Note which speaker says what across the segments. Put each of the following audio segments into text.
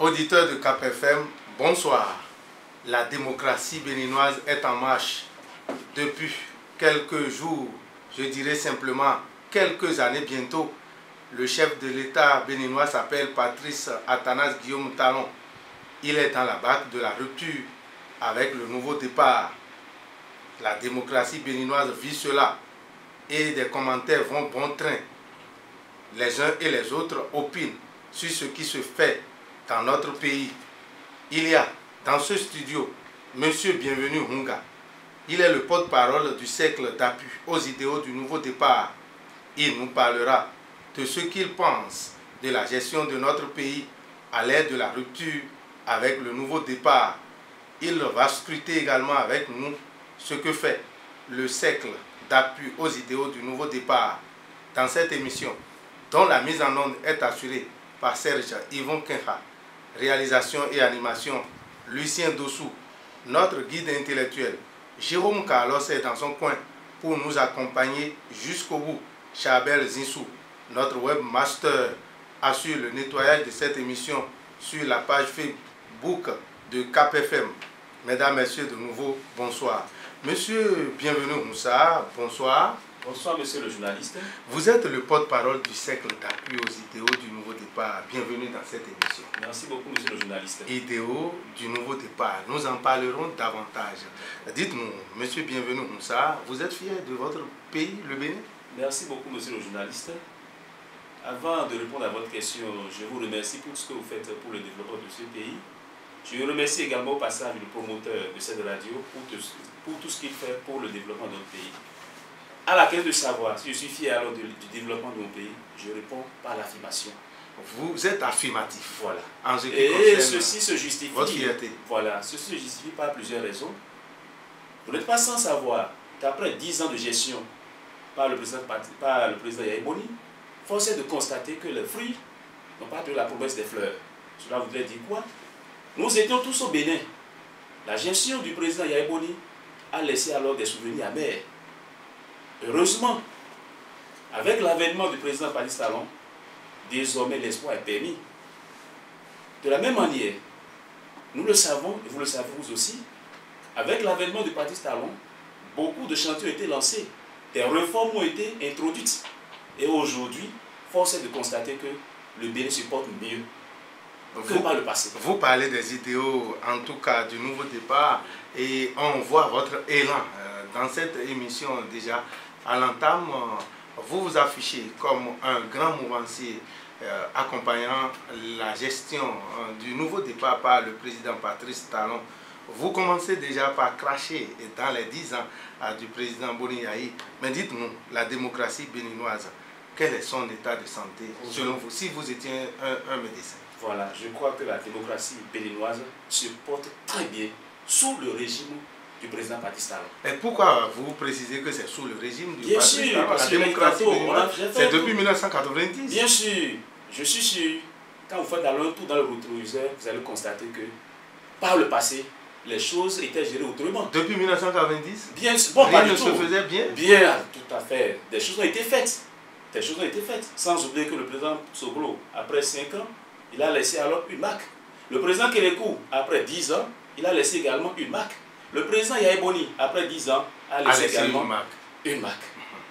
Speaker 1: Auditeurs de Cap FM, bonsoir. La démocratie béninoise est en marche depuis quelques jours, je dirais simplement quelques années bientôt. Le chef de l'État béninois s'appelle Patrice Athanase Guillaume Talon. Il est dans la barque de la rupture avec le nouveau départ. La démocratie béninoise vit cela et des commentaires vont bon train. Les uns et les autres opinent sur ce qui se fait dans notre pays. Il y a dans ce studio Monsieur Bienvenu Hunga. Il est le porte-parole du cercle d'appui aux idéaux du nouveau départ. Il nous parlera de ce qu'il pense de la gestion de notre pays à l'aide de la rupture avec le nouveau départ. Il va scruter également avec nous ce que fait le cercle d'appui aux idéaux du nouveau départ dans cette émission, dont la mise en onde est assurée par Serge Yvon Kenha. Réalisation et animation, Lucien Dossou. Notre guide intellectuel, Jérôme Carlos, est dans son coin pour nous accompagner jusqu'au bout. Chabel Zinsou, notre webmaster, assure le nettoyage de cette émission sur la page Facebook de Cap FM. Mesdames, Messieurs, de nouveau, bonsoir. Monsieur Bienvenu Moussa, bonsoir.
Speaker 2: Bonsoir, monsieur le journaliste.
Speaker 1: Vous êtes le porte-parole du cercle d'appui aux idéaux du nouveau départ. Bienvenue dans cette émission.
Speaker 2: Merci beaucoup, monsieur le journaliste.
Speaker 1: Idéaux du nouveau départ. Nous en parlerons davantage. Dites-nous, monsieur Bienvenu Moussa, vous êtes fier de votre pays, le Bénin?
Speaker 2: Merci beaucoup, monsieur le journaliste. Avant de répondre à votre question, je vous remercie pour ce que vous faites pour le développement de ce pays. Je remercie également au passage le promoteur de cette radio pour tout ce qu'il fait pour le développement de notre pays. À la question de savoir si je suis fier alors du développement de mon pays, je réponds par l'affirmation.
Speaker 1: Vous êtes affirmatif.
Speaker 2: Voilà.
Speaker 1: En ce qui
Speaker 2: et ceci se justifie.
Speaker 1: Votre fierté.
Speaker 2: Voilà, ceci se justifie par plusieurs raisons. Vous n'êtes pas sans savoir qu'après 10 ans de gestion par le président Yaya Boni, force est de constater que les fruits n'ont pas de la promesse des fleurs. Cela voudrait dire quoi? Nous étions tous au Bénin. La gestion du président Yaya Boni a laissé alors des souvenirs amers. Heureusement, avec l'avènement du président Patrice Talon, désormais l'espoir est permis. De la même manière, nous le savons, et vous le savez vous aussi, avec l'avènement du Patrice Talon, beaucoup de chantiers ont été lancés, des réformes ont été introduites. Et aujourd'hui, force est de constater que le Bénin se porte mieux que par le passé.
Speaker 1: Vous parlez des idéaux, en tout cas du nouveau départ, et on voit votre élan dans cette émission déjà. À l'entame, vous vous affichez comme un grand mouvancier accompagnant la gestion du nouveau départ par le président Patrice Talon. Vous commencez déjà par cracher dans les 10 ans du président Boni Yayi. Mais dites-nous, la démocratie béninoise, quel est son état de santé selon vous, si vous étiez un médecin?
Speaker 2: Voilà, je crois que la démocratie béninoise se porte très bien sous le régime du président Patrice Talon.
Speaker 1: Et pourquoi vous précisez que c'est sous le régime du Patrice Talon?
Speaker 2: Parce
Speaker 1: La démocratie béninoise, c'est depuis
Speaker 2: 1990.
Speaker 1: 1990.
Speaker 2: Bien sûr, je suis sûr, quand vous faites un tour dans le rétroviseur, vous allez constater que par le passé, les choses étaient gérées autrement.
Speaker 1: Depuis 1990?
Speaker 2: Bien sûr, bon,
Speaker 1: rien ne se faisait bien?
Speaker 2: Bien, tout à fait. Des choses ont été faites. Des choses ont été faites. Sans oublier que le président Soglo, après 5 ans, il a laissé alors une marque. Le président Kérékou, après 10 ans, il a laissé également une marque. Le président Yaya Boni, après 10 ans, a laissé également une marque.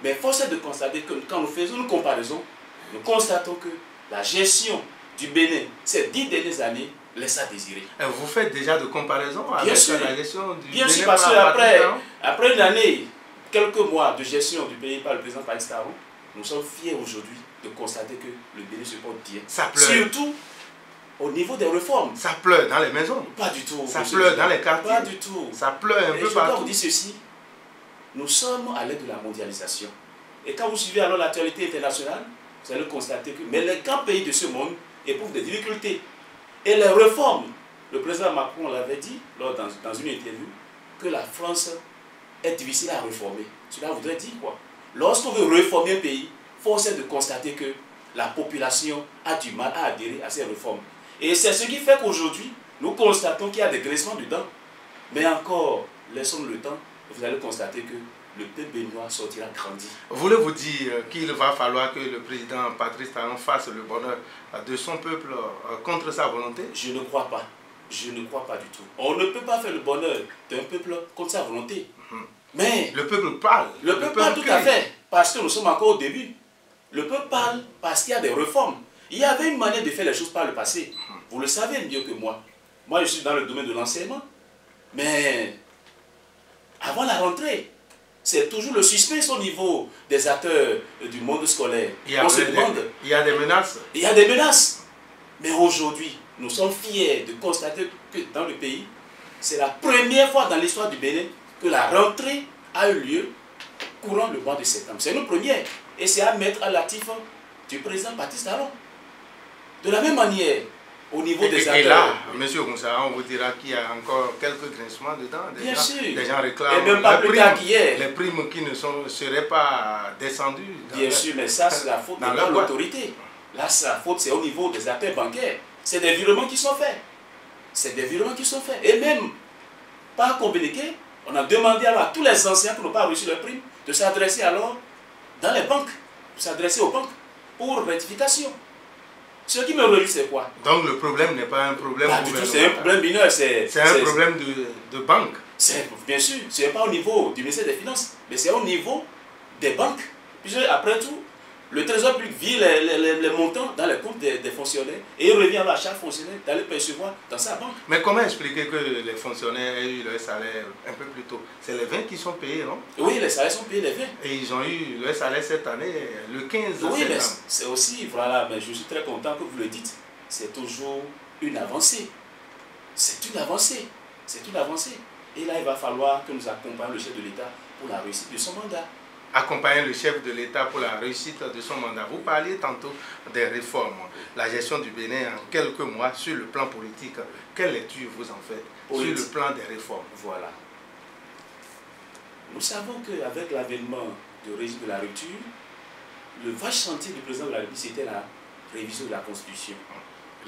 Speaker 2: Mais force est de constater que quand nous faisons une comparaison, nous constatons que la gestion du Bénin ces 10 dernières années laisse à désirer.
Speaker 1: Et vous faites déjà de comparaison avec la gestion du
Speaker 2: Bien
Speaker 1: Bénin?
Speaker 2: sûr, parce qu'après une année, quelques mois de gestion du pays par le président Patrice Talon, nous sommes fiers aujourd'hui de constater que le Bénin se porte bien.
Speaker 1: Ça pleure.
Speaker 2: Surtout au niveau des réformes.
Speaker 1: Ça pleure dans les maisons.
Speaker 2: Pas du tout.
Speaker 1: Ça pleure dans les quartiers.
Speaker 2: Pas du tout.
Speaker 1: Ça pleure un peu
Speaker 2: je
Speaker 1: partout.
Speaker 2: dois vous dire ceci. Nous sommes à l'aide de la mondialisation. Et quand vous suivez alors l'actualité internationale, vous allez constater que mais les grands pays de ce monde éprouvent des difficultés. Et les réformes, le président Macron l'avait dit dans une interview, que la France est difficile à réformer. Cela voudrait dire quoi? Lorsqu'on veut réformer un pays, force est de constater que la population a du mal à adhérer à ces réformes. Et c'est ce qui fait qu'aujourd'hui, nous constatons qu'il y a des graissements dedans. Mais encore, laissons le temps, et vous allez constater que le peuple béninois sortira grandi.
Speaker 1: Voulez-vous dire qu'il va falloir que le président Patrice Talon fasse le bonheur de son peuple contre sa volonté?
Speaker 2: Je ne crois pas. Je ne crois pas du tout. On ne peut pas faire le bonheur d'un peuple contre sa volonté. Mais
Speaker 1: le peuple parle.
Speaker 2: Le peuple parle tout à fait. Parce que nous sommes encore au début. Le peuple parle parce qu'il y a des réformes. Il y avait une manière de faire les choses par le passé. Vous le savez mieux que moi. Moi, je suis dans le domaine de l'enseignement. Mais avant la rentrée, c'est toujours le suspense au niveau des acteurs du monde scolaire. On se demande.
Speaker 1: Il y a des menaces.
Speaker 2: Il y a des menaces. Mais aujourd'hui, nous sommes fiers de constater que dans le pays, c'est la première fois dans l'histoire du Bénin que la rentrée a eu lieu courant le mois de septembre. C'est une première. Et c'est à mettre à l'actif du président Patrice Talon. De la même manière, au niveau des acteurs...
Speaker 1: Et là, M. Gonçalves, on vous dira qu'il y a encore quelques grincements dedans.
Speaker 2: Bien sûr.
Speaker 1: Des gens réclament
Speaker 2: et même pas plus tard qu'hier.
Speaker 1: Les primes qui ne seraient pas descendues.
Speaker 2: Bien sûr, mais ça, c'est la faute de l'autorité. Là, la faute, c'est au niveau des acteurs bancaires. C'est des virements qui sont faits. C'est des virements qui sont faits. Et même, par communiqué, on a demandé alors à tous les anciens qui n'ont pas reçu leur prime de s'adresser alors dans les banques, de s'adresser aux banques pour rectification. Ce qui me relie, c'est quoi?
Speaker 1: Donc le problème n'est pas un problème gouvernemental.
Speaker 2: C'est un problème mineur. C'est
Speaker 1: un problème de banque.
Speaker 2: Bien sûr, ce n'est pas au niveau du ministère des Finances, mais c'est au niveau des banques. Puisque après tout, le Trésor public vit les montants dans les comptes des fonctionnaires et il revient à chaque fonctionnaire d'aller percevoir dans sa banque.
Speaker 1: Mais comment expliquer que les fonctionnaires aient eu leur salaire un peu plus tôt? C'est les 20 qui sont payés, non?
Speaker 2: Oui, les salaires sont payés les 20.
Speaker 1: Et ils ont eu leur salaire cette année, le 15 septembre.
Speaker 2: Oui, mais c'est aussi, voilà, mais je suis très content que vous le dites, c'est toujours une avancée. C'est une avancée. C'est une avancée. Et là, il va falloir que nous accompagnions le chef de l'État pour la réussite de son mandat.
Speaker 1: Accompagner le chef de l'État pour la réussite de son mandat. Vous parliez tantôt des réformes, la gestion du Bénin en quelques mois sur le plan politique. Quelle lecture vous en faites sur le plan des réformes?
Speaker 2: Voilà. Nous savons qu'avec l'avènement du régime de la rupture, le vaste chantier du président de la République, c'était la révision de la Constitution.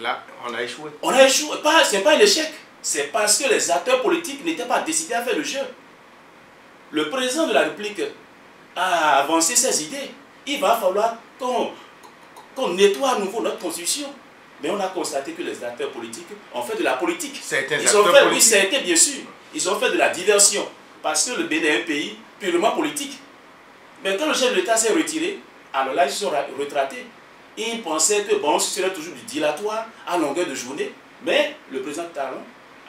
Speaker 1: Là, on a échoué.
Speaker 2: On a échoué. Ce n'est pas un échec. C'est parce que les acteurs politiques n'étaient pas décidés à faire le jeu. Le président de la République a avancé ses idées. Il va falloir qu'on nettoie à nouveau notre constitution. Mais on a constaté que les acteurs politiques ont fait de la politique. Oui, c'était bien sûr. Ils ont fait de la diversion. Parce que le Bénin est un pays purement politique. Mais quand le chef de l'État s'est retiré, alors là, ils se sont retraités. Ils pensaient que bon, ce serait toujours du dilatoire à longueur de journée. Mais le président Talon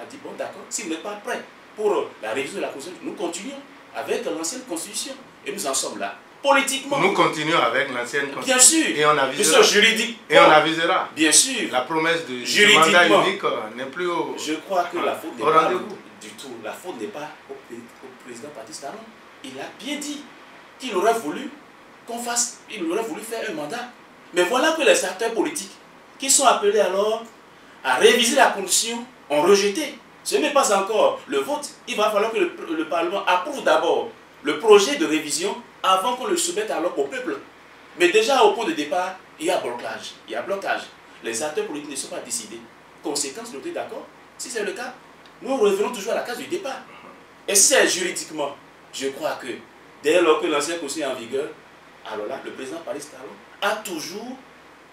Speaker 2: a dit, bon d'accord, si vous n'êtes pas prêt pour la révision de la Constitution, nous continuons avec l'ancienne Constitution. Et nous en sommes là. Politiquement.
Speaker 1: Nous continuons avec l'ancienne Constitution.
Speaker 2: Bien sûr.
Speaker 1: Et on avisera.
Speaker 2: Juridiquement.
Speaker 1: Et on avisera.
Speaker 2: Bien sûr.
Speaker 1: La promesse de mandat unique n'est plus au
Speaker 2: Je crois que la faute n'est pas du tout. La faute n'est pas au président Patrice Talon. Il a bien dit qu'il aurait voulu qu'on fasse, il aurait voulu faire un mandat. Mais voilà que les acteurs politiques qui sont appelés alors à réviser la Constitution ont rejeté. Ce n'est pas encore le vote. Il va falloir que le Parlement approuve d'abord le projet de révision avant qu'on le soumette alors au peuple. Mais déjà au point de départ, il y a blocage. Il y a blocage. Les acteurs politiques ne sont pas décidés. Conséquence, nous sommes d'accord. Si c'est le cas, nous revenons toujours à la case du départ. Et si c'est juridiquement, je crois que dès lors que l'ancien conseil est en vigueur, alors là, le président Patrice Talon a toujours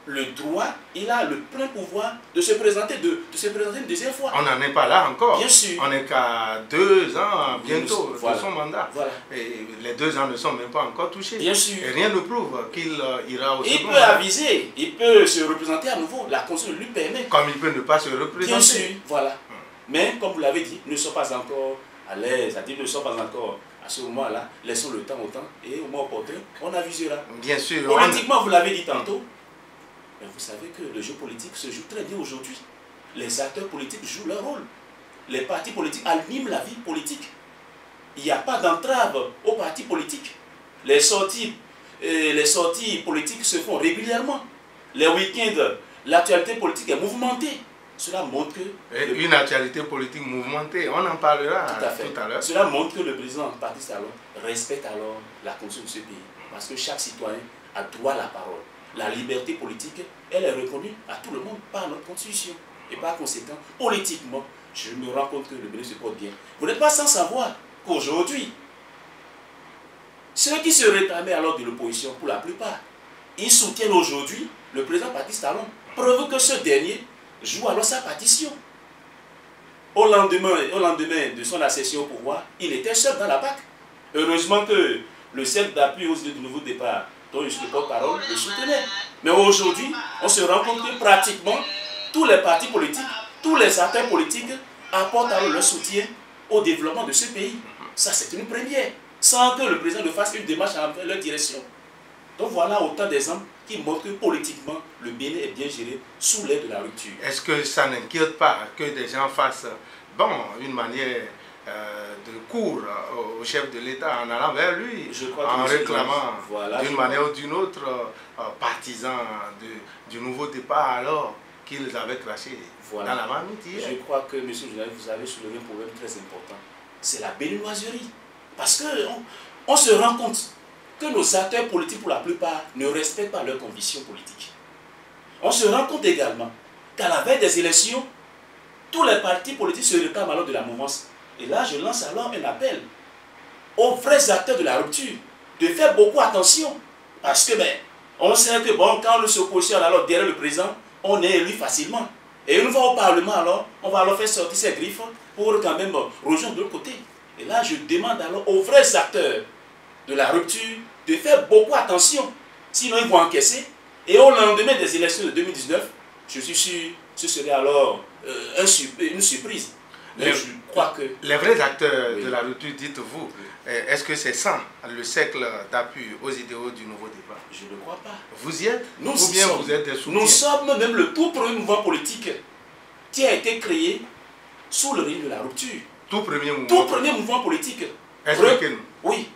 Speaker 2: le droit, il a le plein pouvoir de se présenter une deuxième fois.
Speaker 1: On n'en est pas là encore.
Speaker 2: Bien sûr.
Speaker 1: On n'est qu'à 2 ans bientôt de son mandat.
Speaker 2: Voilà.
Speaker 1: Et les 2 ans ne sont même pas encore touchés.
Speaker 2: Bien sûr.
Speaker 1: Et rien ne prouve qu'il ira au second.
Speaker 2: Il peut aviser, il peut se représenter à nouveau. La Constitution lui permet.
Speaker 1: Comme il peut ne pas se représenter.
Speaker 2: Bien sûr, voilà. Mais comme vous l'avez dit, nous ne sommes pas encore à l'aise, c'est-à-dire nous ne sommes pas encore à ce moment-là. Laissons le temps au temps et au moment opportun, on avisera.
Speaker 1: Bien sûr.
Speaker 2: Politiquement, vous l'avez dit tantôt. Mais vous savez que le jeu politique se joue très bien aujourd'hui. Les acteurs politiques jouent leur rôle. Les partis politiques animent la vie politique. Il n'y a pas d'entrave aux partis politiques. Les sorties politiques se font régulièrement. Les week-ends, l'actualité politique est mouvementée. Cela montre que...
Speaker 1: Une actualité politique mouvementée, on en parlera tout à l'heure.
Speaker 2: Cela montre que le président Patrice Talon respecte alors la constitution de ce pays. Parce que chaque citoyen a droit à la parole. La liberté politique, elle est reconnue à tout le monde par notre constitution. Et par conséquent, politiquement, je me rends compte que le Bénin se porte bien. Vous n'êtes pas sans savoir qu'aujourd'hui, Ceux qui se réclamaient alors de l'opposition, pour la plupart, ils soutiennent aujourd'hui le président Patrice Talon. Preuve que ce dernier joue alors sa partition. Au lendemain de son accession au pouvoir, il était seul dans la PAC. Heureusement que le cercle d'appui aux idées du nouveau départ, dont je suis le porte-parole, le soutenait. Mais aujourd'hui, on se rend compte que pratiquement tous les partis politiques, tous les acteurs politiques apportent alors leur soutien au développement de ce pays. Ça, c'est une première, sans que le président ne fasse une démarche en leur direction. Donc voilà autant d'exemples qui montrent que politiquement, le Bénin est bien géré sous l'aide de la rupture.
Speaker 1: Est-ce que ça n'inquiète pas que des gens fassent une manière de cours au chef de l'État en allant vers lui, en réclamant d'une manière ou d'une autre partisan du nouveau départ alors qu'ils avaient craché dans la marmite hier?
Speaker 2: Je crois que, monsieur le journaliste, vous avez soulevé un problème très important. C'est la béninoiserie. Parce qu'on se rend compte que nos acteurs politiques, pour la plupart, ne respectent pas leurs convictions politiques. On se rend compte également qu'à la veille des élections, tous les partis politiques se réclament alors de la mouvance. Et là, je lance alors un appel aux vrais acteurs de la rupture de faire beaucoup attention. Parce que, on sait que, bon, quand on se positionne alors derrière le président, on est élu facilement. Et une fois au Parlement, alors, on va alors faire sortir ses griffes pour quand même rejoindre de l'autre côté. Et là, je demande alors aux vrais acteurs de la rupture de faire beaucoup attention. Sinon, ils vont encaisser. Et au lendemain des élections de 2019, je suis sûr que ce serait alors une surprise. Mais je crois que...
Speaker 1: Les vrais acteurs de la rupture, dites-vous, est-ce que c'est ça, le cercle d'appui aux idéaux du nouveau départ?
Speaker 2: Je ne crois pas.
Speaker 1: Vous y êtes? Ou bien vous êtes des soutiens?
Speaker 2: Nous sommes même le tout premier mouvement politique qui a été créé sous le règne de la rupture.
Speaker 1: Tout premier
Speaker 2: mouvement politique.
Speaker 1: Expliquez-nous.
Speaker 2: Oui.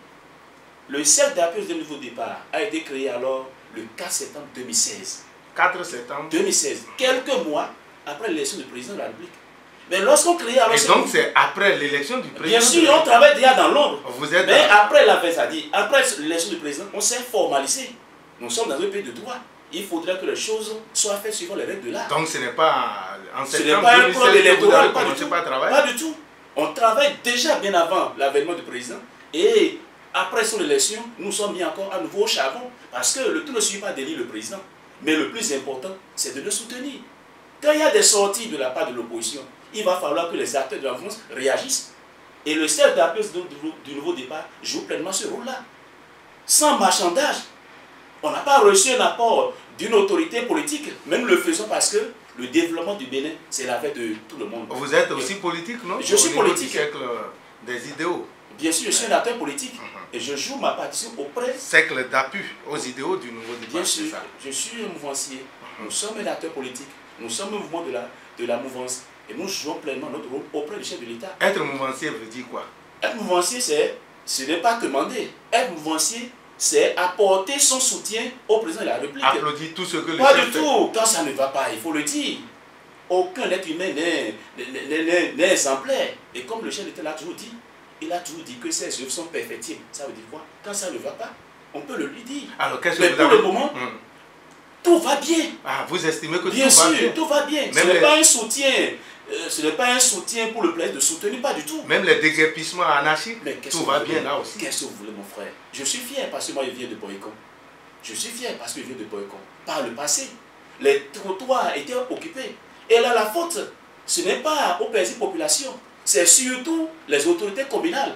Speaker 2: Le cercle d'appui au nouveau départ a été créé alors le 4 septembre 2016.
Speaker 1: 4 septembre
Speaker 2: 2016. Quelques mois après l'élection du président de la République. Mais lorsqu'on crée alors...
Speaker 1: Et donc c'est après l'élection du président?
Speaker 2: Bien sûr, on travaille déjà dans l'ombre. Mais après après l'élection du président, on s'est formalisé. Nous sommes dans un pays de droit. Il faudrait que les choses soient faites suivant les règles de l'art.
Speaker 1: Donc ce n'est pas en septembre 2016
Speaker 2: ce n'est pas un problème électoral,
Speaker 1: pas
Speaker 2: du tout. On travaille déjà bien avant l'avènement du président. Et après son élection, nous sommes mis encore à nouveau au charbon. Parce que le tout ne suit pas d'élire le président. Mais le plus important, c'est de le soutenir. Quand il y a des sorties de la part de l'opposition, il va falloir que les acteurs de la France réagissent. Et le cercle d'appui du nouveau départ joue pleinement ce rôle-là. Sans marchandage. On n'a pas reçu un apport d'une autorité politique, mais nous le faisons parce que le développement du Bénin, c'est la fête de tout le monde.
Speaker 1: Vous êtes aussi politique, non?
Speaker 2: Je suis politique.
Speaker 1: Cercle des idéaux.
Speaker 2: Bien sûr, je suis un acteur politique. Et je joue ma partition auprès...
Speaker 1: Cercle d'appui aux idéaux du nouveau départ.
Speaker 2: Bien sûr, je suis un mouvancier. Nous sommes un acteur politique. Nous sommes un mouvement de la mouvance. Et nous jouons pleinement notre rôle auprès du chef de l'État.
Speaker 1: Être mouvancier veut dire quoi?
Speaker 2: Être mouvancier, ce n'est pas demander. Être mouvancier, c'est apporter son soutien au président de la République.
Speaker 1: Applaudir tout ce que le
Speaker 2: chef fait.
Speaker 1: Pas
Speaker 2: du tout. Quand ça ne va pas, il faut le dire. Aucun être humain n'est exemplaire. Et comme le chef de l'État l'a toujours dit, il a toujours dit que ses œuvres sont perfectibles. Ça veut dire quoi? Quand ça ne va pas, on peut le lui dire.
Speaker 1: Alors, qu'est-ce
Speaker 2: que pour le moment, tout va bien.
Speaker 1: Ah, vous estimez que
Speaker 2: bien
Speaker 1: tout va bien?
Speaker 2: Bien sûr, tout va bien. Ce n'est pas un soutien. Ce n'est pas un soutien pour le plaisir de soutenir, pas du tout.
Speaker 1: Même les déguerpissements anarchiques, tout va bien là aussi.
Speaker 2: Qu'est-ce que vous voulez, mon frère? Je suis fier parce que moi, je viens de Boycon. Je suis fier parce que je viens de Boycon. Par le passé, les trottoirs étaient occupés. Et là, la faute, ce n'est pas aux petites populations, c'est surtout les autorités communales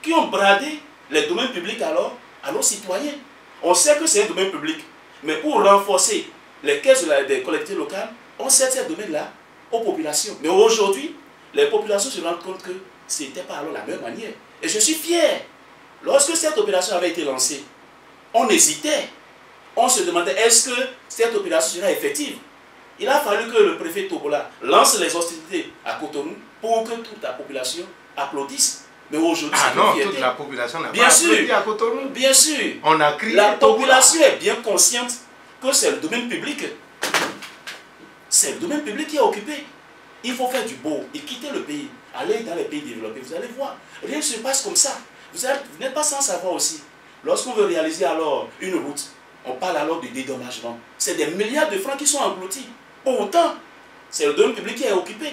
Speaker 2: qui ont bradé les domaines publics alors à nos citoyens. On sait que c'est un domaine public, mais pour renforcer les caisses des collectivités locales, on sait ces domaines-là aux populations. Mais aujourd'hui, les populations se rendent compte que ce n'était pas alors la même manière. Et je suis fier. Lorsque cette opération avait été lancée, on hésitait. On se demandait est-ce que cette opération sera effective. Il a fallu que le préfet Togola lance les hostilités à Cotonou pour que toute la population applaudisse. Mais aujourd'hui,
Speaker 1: ah non, toute la population n'a pas applaudi à Cotonou.
Speaker 2: Bien sûr.
Speaker 1: On a crié.
Speaker 2: La population est bien consciente que c'est le domaine public. C'est le domaine public qui est occupé. Il faut faire du beau et quitter le pays. Aller dans les pays développés, vous allez voir. Rien ne se passe comme ça. Vous n'êtes pas sans savoir aussi. Lorsqu'on veut réaliser alors une route, on parle alors de dédommagement. C'est des milliards de francs qui sont engloutis. Pourtant, c'est le domaine public qui est occupé.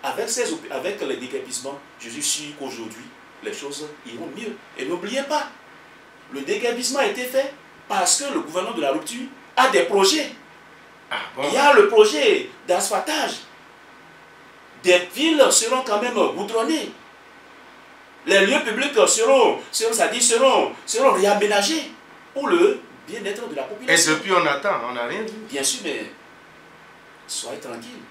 Speaker 2: Avec les déguerpissements, je suis sûr qu'aujourd'hui, les choses iront mieux. Et n'oubliez pas, Le déguerpissement a été fait parce que le gouvernement de la rupture a des projets.
Speaker 1: Ah, bon.
Speaker 2: Il y a le projet d'asphaltage. Des villes seront quand même goudronnées. Les lieux publics seront réaménagés pour le bien-être de la population.
Speaker 1: Et depuis, on attend, on n'a rien vu.
Speaker 2: Bien sûr, mais soyez tranquille.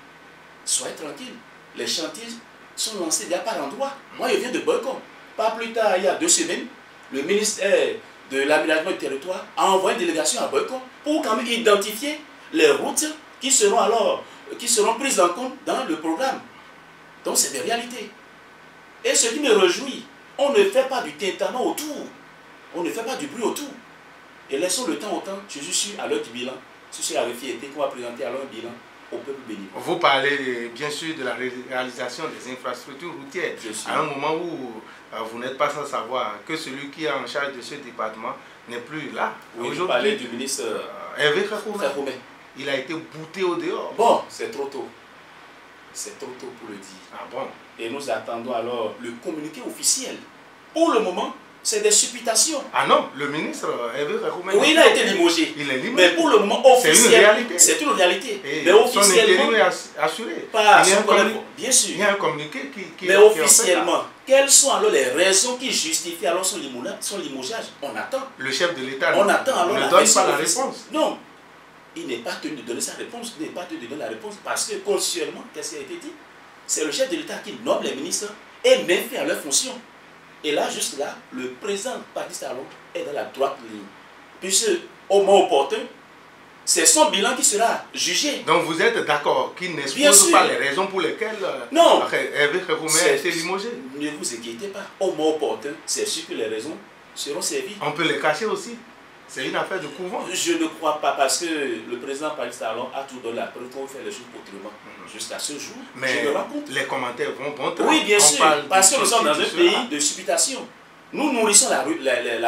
Speaker 2: Soyez tranquille. Les chantiers sont lancés déjà par endroit. Moi, je viens de Boycon. Pas plus tard, il y a 2 semaines, le ministère de l'aménagement du territoire a envoyé une délégation à Boycon pour quand même identifier les routes qui seront prises en compte dans le programme. Donc, c'est des réalités. Et ce qui me réjouit, on ne fait pas du tintamarre autour. On ne fait pas du bruit autour. Et laissons le temps au temps. Je suis à l'heure du bilan. Je suis avec fierté qu'on va présenter alors un bilan au peuple béni.
Speaker 1: Vous parlez bien sûr de la réalisation des infrastructures routières. À un moment où vous n'êtes pas sans savoir que celui qui est en charge de ce département n'est plus là.
Speaker 2: Oui, vous parlez du ministre
Speaker 1: Hervé Khakoumé. Il a été bouté au dehors.
Speaker 2: Bon, c'est trop tôt. C'est trop tôt pour le dire.
Speaker 1: Ah bon?
Speaker 2: Et nous attendons alors le communiqué officiel. Pour le moment, c'est des supputations.
Speaker 1: Ah non, le ministre Hervé Khakoumé.
Speaker 2: Oui, il a été limogé.
Speaker 1: Il est limogé.
Speaker 2: Mais pour le moment, officiel.
Speaker 1: C'est une réalité.
Speaker 2: C'est une réalité.
Speaker 1: Et
Speaker 2: mais officiellement.
Speaker 1: Son intérim est assuré.
Speaker 2: Pas
Speaker 1: bien sûr. Il y a un communiqué qui.
Speaker 2: Mais officiellement, quelles sont alors les raisons qui justifient alors son limogeage? On attend.
Speaker 1: Le chef de l'État
Speaker 2: ne donne
Speaker 1: pas la réponse.
Speaker 2: Non. Il n'est pas tenu de donner sa réponse. Il n'est pas tenu de donner la réponse parce que constitutionnellement, qu'est-ce qui a été dit? C'est le chef de l'État qui nomme les ministres et met fin à leur fonction. Et là, juste là, le président Patrice Talon est dans la droite ligne. Puisque, au moment opportun, c'est son bilan qui sera jugé.
Speaker 1: Donc vous êtes d'accord qu'il n'expose pas les raisons pour lesquelles Hervé Khakoumé a été limogé?
Speaker 2: Ne vous inquiétez pas. Au moment opportun, c'est sûr que les raisons seront servies.
Speaker 1: On peut les cacher aussi. C'est une affaire de couvent.
Speaker 2: Je ne crois pas parce que le président Patrice Talon a tout donné la preuve qu'on fait les choses autrement. Jusqu'à ce jour,
Speaker 1: mais
Speaker 2: je me rends compte.
Speaker 1: Les commentaires vont bon temps.
Speaker 2: Oui, bien sûr, parce que nous sommes dans un pays de supputation. Nous nourrissons la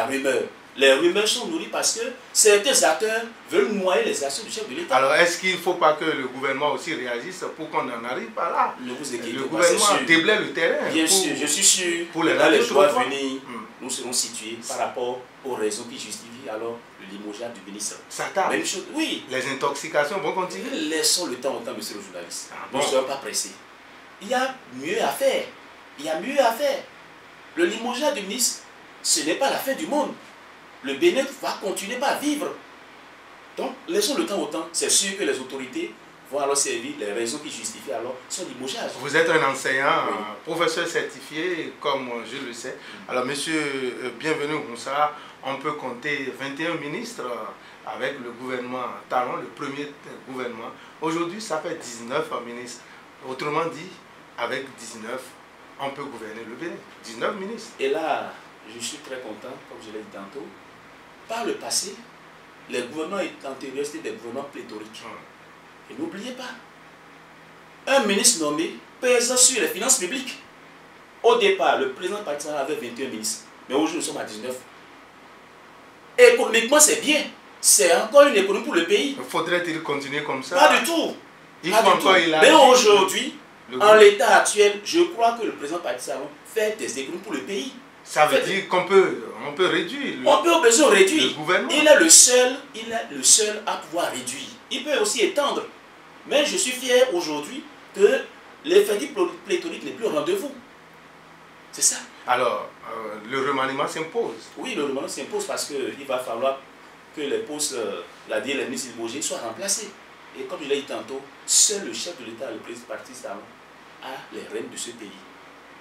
Speaker 2: rumeur. Les rumeurs sont nourries parce que certains acteurs veulent noyer les actions du chef de l'État.
Speaker 1: Alors, est-ce qu'il ne faut pas que le gouvernement aussi réagisse pour qu'on en arrive par là?
Speaker 2: Ne vous inquiétez pas.
Speaker 1: Le gouvernement déblaye le terrain.
Speaker 2: Bien sûr, je suis sûr.
Speaker 1: Pour les
Speaker 2: jours à venir, nous serons situés par rapport aux raisons qui justifient alors le limogeage du ministre.
Speaker 1: Ça tarde.
Speaker 2: Même chose, oui.
Speaker 1: Les intoxications vont continuer.
Speaker 2: Laissons le temps au temps, monsieur le journaliste.
Speaker 1: Bon.
Speaker 2: Nous ne sommes pas pressés. Il y a mieux à faire. Il y a mieux à faire. Le limogeage du ministre, ce n'est pas la fin du monde. Le Bénin va continuer à vivre. Donc, laissons le temps au temps. C'est sûr que les autorités vont alors servir les raisons qui justifient alors son limogeage.
Speaker 1: Vous êtes un enseignant, professeur certifié, comme je le sais. Alors, monsieur, bienvenue au Moussa. On peut compter 21 ministres avec le gouvernement Talon, le premier gouvernement. Aujourd'hui, ça fait 19 ministres. Autrement dit, avec 19, on peut gouverner le Bénin. 19 ministres.
Speaker 2: Et là, je suis très content, comme je l'ai dit tantôt. Par le passé, les gouvernements antérieurs étaient des gouvernements pléthoriques. Et n'oubliez pas, un ministre nommé pèse sur les finances publiques. Au départ, le président Patrice Talon avait 21 ministres. Mais aujourd'hui, nous sommes à 19. Économiquement, c'est bien. C'est encore une économie pour le pays.
Speaker 1: Faudrait-il continuer comme ça?
Speaker 2: Pas du tout.
Speaker 1: Il faut encore
Speaker 2: mais aujourd'hui, en l'état actuel, je crois que le président Patrice Talon fait des économies pour le pays.
Speaker 1: Ça veut dire qu'on peut réduire.
Speaker 2: On peut au besoin réduire.
Speaker 1: Le gouvernement.
Speaker 2: Il est le seul à pouvoir réduire. Il peut aussi étendre. Mais je suis fier aujourd'hui que l'effectif pléthorique n'est plus au rendez-vous. C'est ça.
Speaker 1: Alors, le remaniement s'impose.
Speaker 2: Oui, le remaniement s'impose parce qu'il va falloir que les postes, la DL, les ministres limogés soient remplacés. Et comme je l'ai dit tantôt, seul le chef de l'État, le président Patrice Talon, a les rênes de ce pays.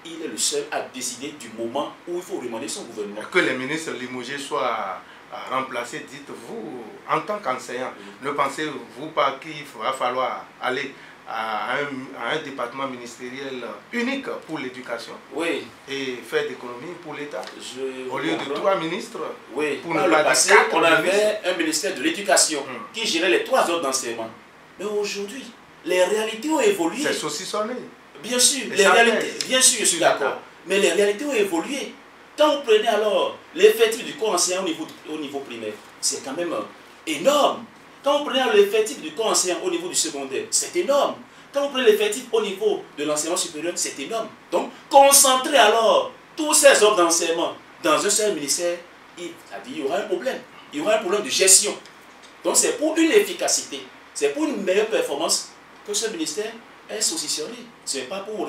Speaker 2: Il est le seul à décider du moment où il faut remanier son gouvernement.
Speaker 1: Que les ministres limogés soient remplacés, dites-vous, en tant qu'enseignant, ne pensez-vous pas qu'il va falloir aller à un département ministériel unique pour l'éducation?
Speaker 2: Oui.
Speaker 1: Et faire d'économie pour l'État? Au lieu de 3 ministres?
Speaker 2: Oui.
Speaker 1: Pour
Speaker 2: Par le passé, on avait un ministère de l'éducation qui gérait les 3 autres d'enseignement. Mais aujourd'hui, les réalités ont évolué.
Speaker 1: C'est saucissonné.
Speaker 2: Bien sûr, les réalités, bien sûr, je suis d'accord. Mais les réalités ont évolué. Quand vous prenez alors l'effectif du corps enseignant au niveau primaire, c'est quand même énorme. Quand vous prenez l'effectif du corps enseignant au niveau du secondaire, c'est énorme. Quand vous prenez l'effectif au niveau de l'enseignement supérieur, c'est énorme. Donc, concentrer alors tous ces offres d'enseignement dans un seul ministère, il y aura un problème. Il y aura un problème de gestion. Donc c'est pour une efficacité, c'est pour une meilleure performance que ce ministère est saucissonné. Ce n'est pas pour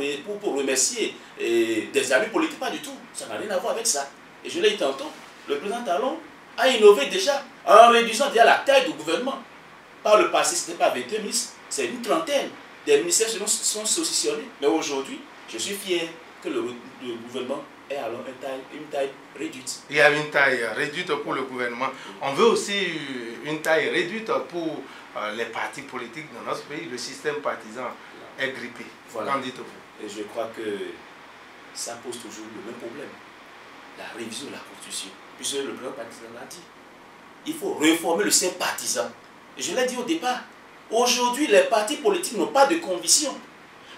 Speaker 2: remercier des amis politiques, pas du tout. Ça n'a rien à voir avec ça. Et je l'ai dit tantôt, le président Talon a innové déjà en réduisant déjà la taille du gouvernement. Par le passé, ce n'était pas 22 ministres, c'est une trentaine. Des ministères sont saucissonnés. Mais aujourd'hui, je suis fier que le gouvernement ait alors une taille réduite.
Speaker 1: Il y a une taille réduite pour le gouvernement. On veut aussi une taille réduite pour les partis politiques dans notre pays. Le système partisan est grippé.
Speaker 2: Voilà.
Speaker 1: Qu'en dites-vous?
Speaker 2: Et je crois que ça pose toujours le même problème. La révision de la Constitution. Puisque le président partisan l'a dit. Il faut réformer le système partisan. Et je l'ai dit au départ. Aujourd'hui, les partis politiques n'ont pas de conviction.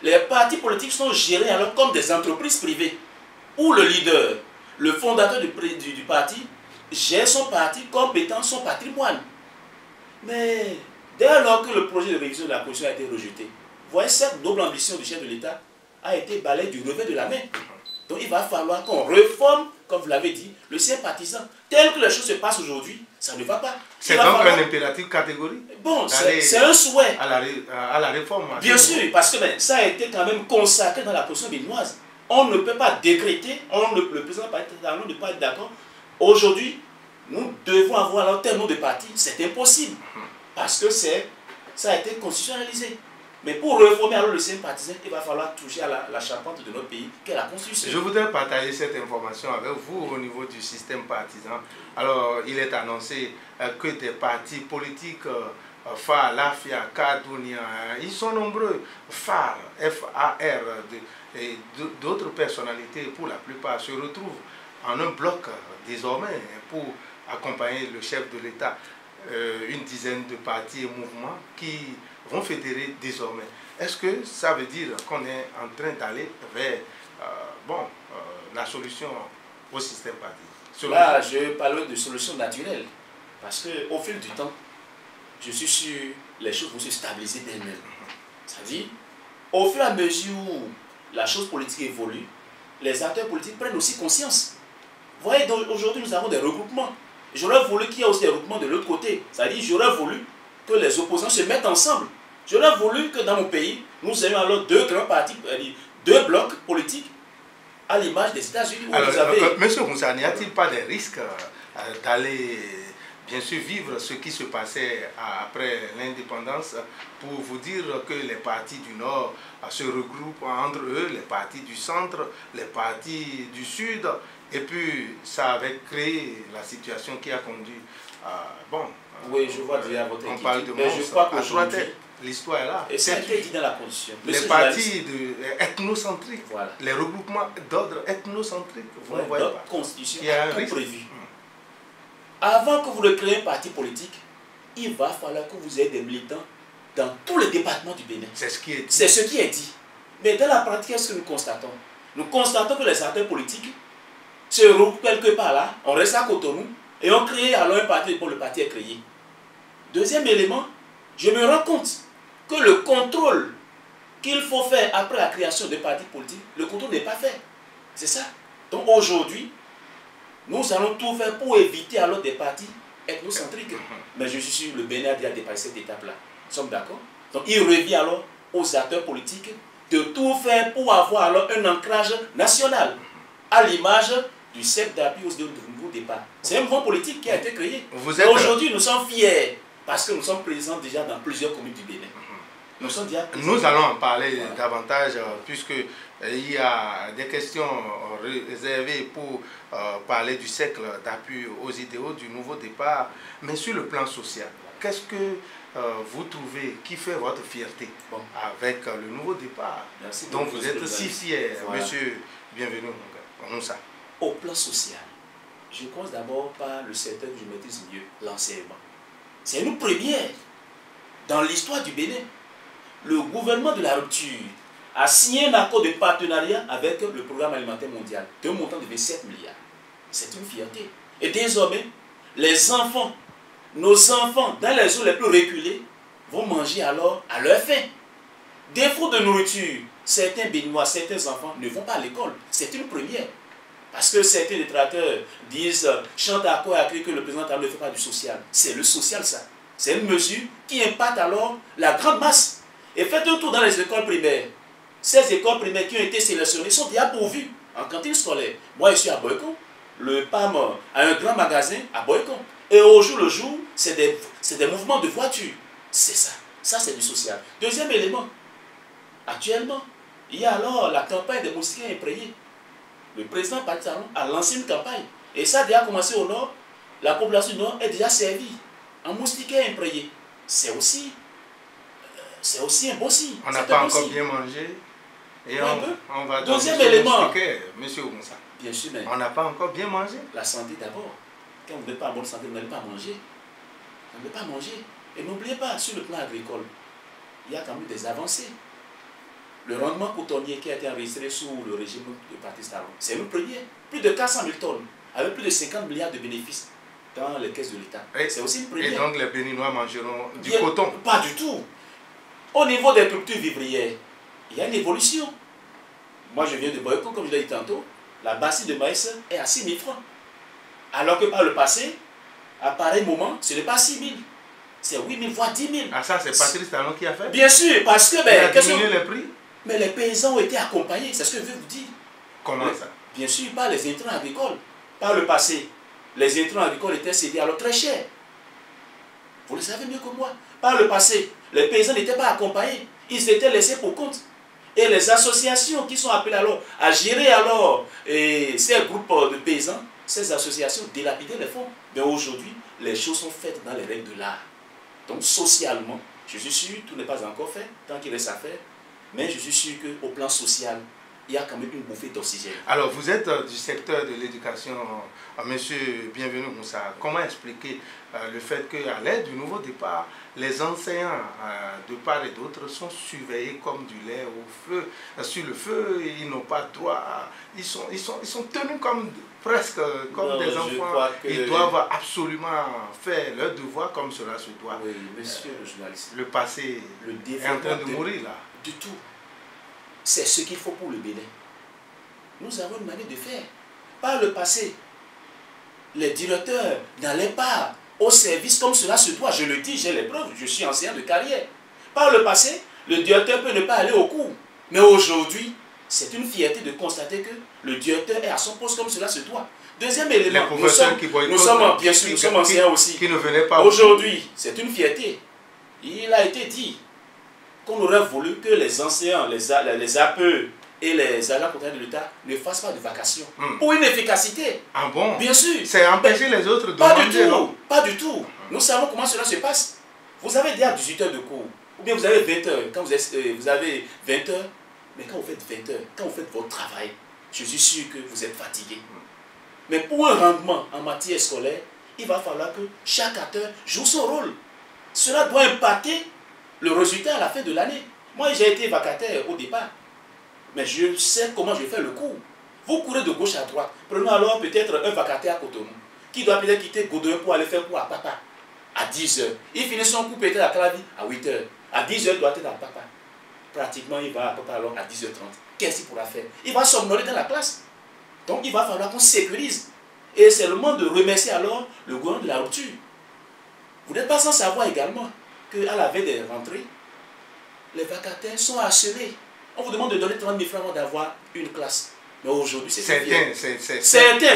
Speaker 2: Les partis politiques sont gérés alors comme des entreprises privées. Où le leader, le fondateur du parti, gère son parti comme étant son patrimoine. Mais dès lors que le projet de révision de la Constitution a été rejeté, voyez, cette noble ambition du chef de l'État a été balayée du revers de la main. Donc il va falloir qu'on réforme, comme vous l'avez dit, le système partisan. Tel que les choses se passent aujourd'hui, ça ne va pas.
Speaker 1: C'est donc un impératif catégorique.
Speaker 2: Bon, c'est un souhait.
Speaker 1: À la réforme.
Speaker 2: Bien sûr, parce que ça a été quand même consacré dans la Constitution béninoise. On ne peut pas décréter, le président ne peut pas être d'accord. Aujourd'hui, nous devons avoir alors tel nombre de partis. C'est impossible. Parce que ça a été constitutionnalisé. Mais pour réformer alors le système partisan, il va falloir toucher à la charpente de notre pays, qui est la Constitution.
Speaker 1: Je voudrais partager cette information avec vous au niveau du système partisan. Alors, il est annoncé que des partis politiques, FAR, LAFIA, Kadounia, ils sont nombreux, FAR, F-A-R, et d'autres personnalités, pour la plupart, se retrouvent en un bloc désormais pour accompagner le chef de l'État. Une dizaine de partis et mouvements qui vont fédérer désormais. Est-ce que ça veut dire qu'on est en train d'aller vers la solution au système partisan?
Speaker 2: Là, je parle de solution naturelle. Parce qu'au fil du temps, je suis sûr que les choses vont se stabiliser d'elles-mêmes. C'est-à-dire, au fur et à mesure où la chose politique évolue, les acteurs politiques prennent aussi conscience. Vous voyez, aujourd'hui, nous avons des regroupements. J'aurais voulu qu'il y ait aussi des regroupements de l'autre côté. C'est-à-dire, j'aurais voulu que les opposants se mettent ensemble. J'aurais voulu que dans mon pays, nous ayons alors deux grands partis, deux blocs politiques, à l'image des États-Unis.
Speaker 1: Monsieur Moussa, n'y a-t-il pas des risques d'aller, bien sûr, vivre ce qui se passait après l'indépendance, pour vous dire que les partis du Nord se regroupent entre eux, les partis du Centre, les partis du Sud, et puis ça avait créé la situation qui a conduit à...
Speaker 2: oui, je vois déjà votre
Speaker 1: on parle de monstres à trois têtes. L'histoire est là.
Speaker 2: Et ça a été dit dans la Constitution.
Speaker 1: Les partis ethnocentriques,
Speaker 2: voilà.
Speaker 1: Les regroupements d'ordre ethnocentrique, vous ne voyez pas.
Speaker 2: Constitution
Speaker 1: Il y a un
Speaker 2: tout
Speaker 1: risque.
Speaker 2: prévu. Avant que vous ne créez un parti politique, il va falloir que vous ayez des militants dans tous les départements du Bénin.
Speaker 1: C'est ce qui est dit.
Speaker 2: C'est ce qui est dit. Mais dans la pratique, qu'est-ce que nous constatons? Nous constatons que les acteurs politiques se regroupent quelque part là, on reste à Cotonou, et on crée alors un parti, pour le parti est créé. Deuxième élément, je me rends compte que le contrôle qu'il faut faire après la création de partis politiques, le contrôle n'est pas fait. C'est ça. Donc aujourd'hui, nous allons tout faire pour éviter alors des partis ethnocentriques. Mais je suis sûr que le Bénin a déjà dépassé cette étape-là. Nous sommes d'accord? Donc il revient alors aux acteurs politiques de tout faire pour avoir alors un ancrage national, à l'image du CEP d'appui au nouveau départ. C'est un mouvement politique qui a été créé. Aujourd'hui, nous sommes fiers parce que nous sommes présents déjà dans plusieurs communes du Bénin.
Speaker 1: Nous allons en parler davantage puisqu'il y a des questions réservées pour parler du cercle d'appui aux idéaux du nouveau départ. Mais sur le plan social, qu'est-ce que vous trouvez qui fait votre fierté avec le nouveau départ?
Speaker 2: Merci.
Speaker 1: Donc vous êtes si fier, monsieur. Bienvenue, mon gars.
Speaker 2: Au plan social, je commence d'abord par le secteur que je maîtrise mieux, l'enseignement. C'est une première dans l'histoire du Bénin. Le gouvernement de la rupture a signé un accord de partenariat avec le programme alimentaire mondial d'un montant de 27 milliards. C'est une fierté. Et désormais, les enfants, nos enfants, dans les zones les plus reculées, vont manger alors à leur faim. Défaut de nourriture, certains Béninois, certains enfants ne vont pas à l'école. C'est une première. Parce que certains détracteurs disent, chantent à quoi à cri que le président Talon ne fait pas du social. C'est le social, ça. C'est une mesure qui impacte alors la grande masse. Et faites un tour dans les écoles primaires. Ces écoles primaires qui ont été sélectionnées sont déjà pourvues en cantine scolaire. Moi, je suis à Boycon. Le PAM a un grand magasin à Boycon. Et au jour le jour, c'est des mouvements de voitures. C'est ça. Ça, c'est du social. Deuxième élément. Actuellement, il y a alors la campagne des moustiquaires imprégnés. Le président Patrice Talon a lancé une campagne. Et ça a déjà commencé au nord. La population du nord est déjà servie en moustiquaires imprégnés. C'est aussi un bon signe.
Speaker 1: On n'a pas encore bien mangé. Et on va
Speaker 2: deuxième élément.
Speaker 1: Monsieur Moussa.
Speaker 2: Bien sûr, mais
Speaker 1: on n'a pas encore bien mangé.
Speaker 2: La santé d'abord. Quand vous n'êtes pas en bonne santé, vous n'allez pas manger. Vous n'allez pas manger. Et n'oubliez pas, sur le plan agricole, il y a quand même des avancées. Le rendement cotonnier qui a été enregistré sous le régime de Patrice Talon, c'est le premier. Plus de 400 000 tonnes, avec plus de 50 milliards de bénéfices dans les caisses de l'État. C'est aussi une première.
Speaker 1: Et donc les Béninois mangeront du coton?
Speaker 2: Pas du tout. Au niveau des cultures vivrières, il y a une évolution. Moi, je viens de Boycon, comme je l'ai dit tantôt. La bassine de maïs est à 6 000 francs. Alors que par le passé, à pareil moment, ce n'est pas 6 000. C'est 8 000, voire 10 000.
Speaker 1: Ah, ça, c'est Patrice Talon qui a fait?
Speaker 2: Bien sûr, parce que...
Speaker 1: il a diminué les prix.
Speaker 2: Mais les paysans ont été accompagnés, c'est ce que je veux vous dire.
Speaker 1: Comment ça?
Speaker 2: Bien sûr, par les intrants agricoles. Par le passé, les intrants agricoles étaient cédés alors très cher. Vous le savez mieux que moi. Par le passé, les paysans n'étaient pas accompagnés. Ils étaient laissés pour compte. Et les associations qui sont appelées alors à gérer alors ces groupes de paysans, ces associations dilapidaient les fonds. Mais aujourd'hui, les choses sont faites dans les règles de l'art. Donc socialement, je suis sûr, tout n'est pas encore fait, tant qu'il reste à faire. Mais je suis sûr qu'au plan social, il y a quand même une bouffée d'oxygène.
Speaker 1: Alors, vous êtes du secteur de l'éducation, monsieur Bienvenu Moussa. Comment expliquer le fait qu'à l'aide du nouveau départ, les enseignants de part et d'autre sont surveillés comme du lait au feu, sur le feu, ils n'ont pas droit, ils sont tenus comme presque comme des enfants. Ils doivent absolument faire leur devoir comme cela se doit.
Speaker 2: Oui, monsieur le journaliste.
Speaker 1: Le passé est en train de mourir là.
Speaker 2: Du tout. C'est ce qu'il faut pour le Bénin. Nous avons une manière de faire. Par le passé, les directeurs n'allaient pas au service comme cela se doit. Je le dis, j'ai les preuves, je suis enseignant de carrière. Par le passé, le directeur peut ne pas aller au cours. Mais aujourd'hui, c'est une fierté de constater que le directeur est à son poste comme cela se doit. Deuxième élément, nous sommes enseignants aussi.
Speaker 1: Qui ne venaient pas.
Speaker 2: Aujourd'hui, c'est une fierté. Il a été dit qu'on aurait voulu que les enseignants, les APE et les agents contractuels de l'État ne fassent pas de vacations. Pour une efficacité.
Speaker 1: Ah bon?
Speaker 2: Bien sûr.
Speaker 1: C'est empêcher les autres de
Speaker 2: pas
Speaker 1: manger,
Speaker 2: du tout,
Speaker 1: non?
Speaker 2: Pas du tout. Nous savons comment cela se passe. Vous avez déjà 18 heures de cours. Ou bien vous avez 20 heures. Quand vous avez 20 heures, mais quand vous faites 20 heures, quand vous faites votre travail, je suis sûr que vous êtes fatigué. Mais pour un rendement en matière scolaire, il va falloir que chaque acteur joue son rôle. Cela doit impacter le résultat à la fin de l'année. Moi, j'ai été vacataire au départ. Mais je sais comment je fais le cours. Vous courez de gauche à droite. Prenons alors peut-être un vacataire à Cotonou, qui doit peut-être quitter Godoy pour aller faire cours à Papa à 10 h. Il finit son cours peut-être à Clavi à 8 h. À 10 h, il doit être à Papa. Pratiquement, il va à Papa alors à 10 h 30. Qu'est-ce qu'il pourra faire? Il va somnoler dans la classe. Donc, il va falloir qu'on sécurise. Et c'est le moment de remercier alors le gouvernement de la rupture. Vous n'êtes pas sans savoir également qu'à la veille des rentrées, les vacataires sont assurés. On vous demande de donner 30 000 francs avant d'avoir une classe. Mais aujourd'hui, c'est certains,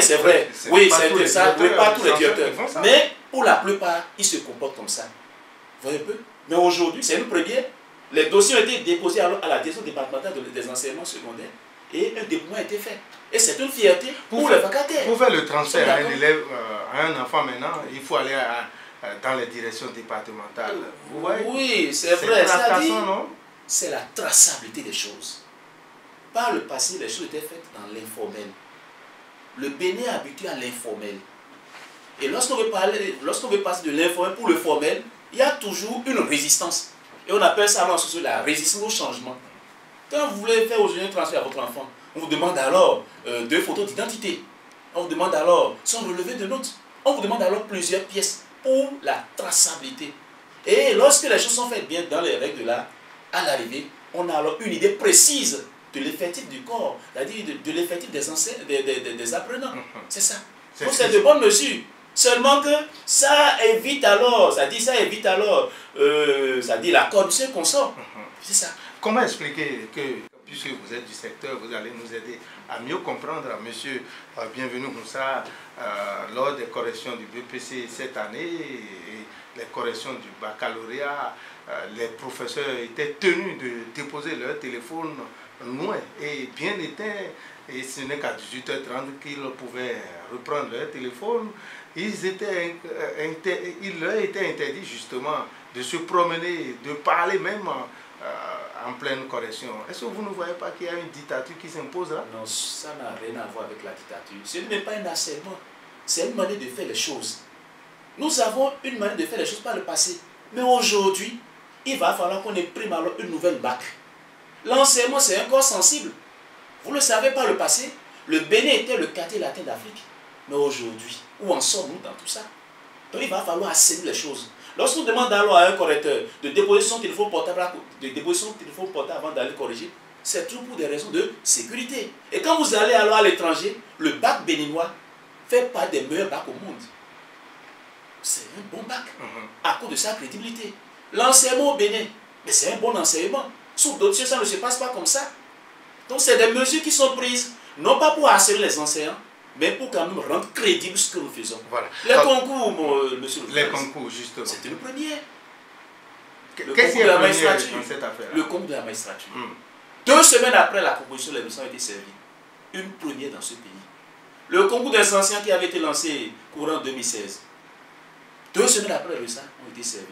Speaker 2: c'est vrai. Oui, certains, ça ne pas tous les directeurs. Mais pour la plupart, ils se comportent comme ça. Vous voyez un peu? Mais aujourd'hui, c'est une première. Les dossiers ont été déposés alors à la direction départementale des enseignements secondaires et un déploiement a été fait. Et c'est une fierté pour les vacataires.
Speaker 1: Pour faire le transfert à un élève, à un enfant maintenant, il faut aller dans les directions départementales. Vous voyez?
Speaker 2: Oui, c'est vrai. C'est la traçabilité des choses. Par le passé, les choses étaient faites dans l'informel. Le Bénin est habitué à l'informel. Et lorsqu'on veut passer de l'informel pour le formel, il y a toujours une résistance. Et on appelle ça en sociologie la résistance au changement. Quand vous voulez faire aujourd'hui un transfert à votre enfant, on vous demande alors 2 photos d'identité. On vous demande alors son relevé de notes. On vous demande alors plusieurs pièces pour la traçabilité. Et lorsque les choses sont faites bien dans les règles de l'art, à l'arrivée, on a alors une idée précise de l'effectif du corps, c'est-à-dire de l'effectif des enseignants, des apprenants. C'est ça. Donc c'est de bonnes mesures. Seulement que ça évite alors, ça dit la corruption qu'on sort. C'est ça.
Speaker 1: Comment expliquer que, puisque vous êtes du secteur, vous allez nous aider à mieux comprendre, monsieur Bienvenu Moussa, lors des corrections du BPC cette année, et les corrections du baccalauréat, les professeurs étaient tenus de déposer leur téléphone loin et bien éteint, et ce n'est qu'à 18h30 qu'ils pouvaient reprendre leur téléphone. Il leur était interdit justement de se promener, de parler même en pleine correction. Est-ce que vous ne voyez pas qu'il y a une dictature qui s'impose là?
Speaker 2: Non, ça n'a rien à voir avec la dictature. Ce n'est pas un harcèlement, c'est une manière de faire les choses. Nous avons une manière de faire les choses par le passé. Mais aujourd'hui, il va falloir qu'on imprime alors une nouvelle BAC. L'enseignement, c'est un corps sensible. Vous le savez par le passé, le Bénin était le quartier latin d'Afrique. Mais aujourd'hui, où en sommes-nous dans tout ça? Donc il va falloir assainir les choses. Lorsqu'on demande alors à un correcteur de déposer son téléphone portable, avant d'aller corriger, c'est tout pour des raisons de sécurité. Et quand vous allez alors à l'étranger, le bac béninois fait partie des meilleurs bacs au monde. C'est un bon bac, à cause de sa crédibilité. L'enseignement au Bénin, mais c'est un bon enseignement. Sous d'autres choses, ça ne se passe pas comme ça. Donc c'est des mesures qui sont prises, non pas pour harceler les enseignants, mais pour quand même rendre crédible ce que nous faisons.
Speaker 1: Voilà.
Speaker 2: Les concours, monsieur le
Speaker 1: Les concours, justement.
Speaker 2: c'était le premier.
Speaker 1: Qu'est-ce qui est premier dans cette affaire?
Speaker 2: Le concours de la magistrature. 2 semaines après la composition, les leçons ont été servies. Une première dans ce pays. Le concours des anciens qui avait été lancé courant 2016. 2 semaines après, les leçons ont été servies.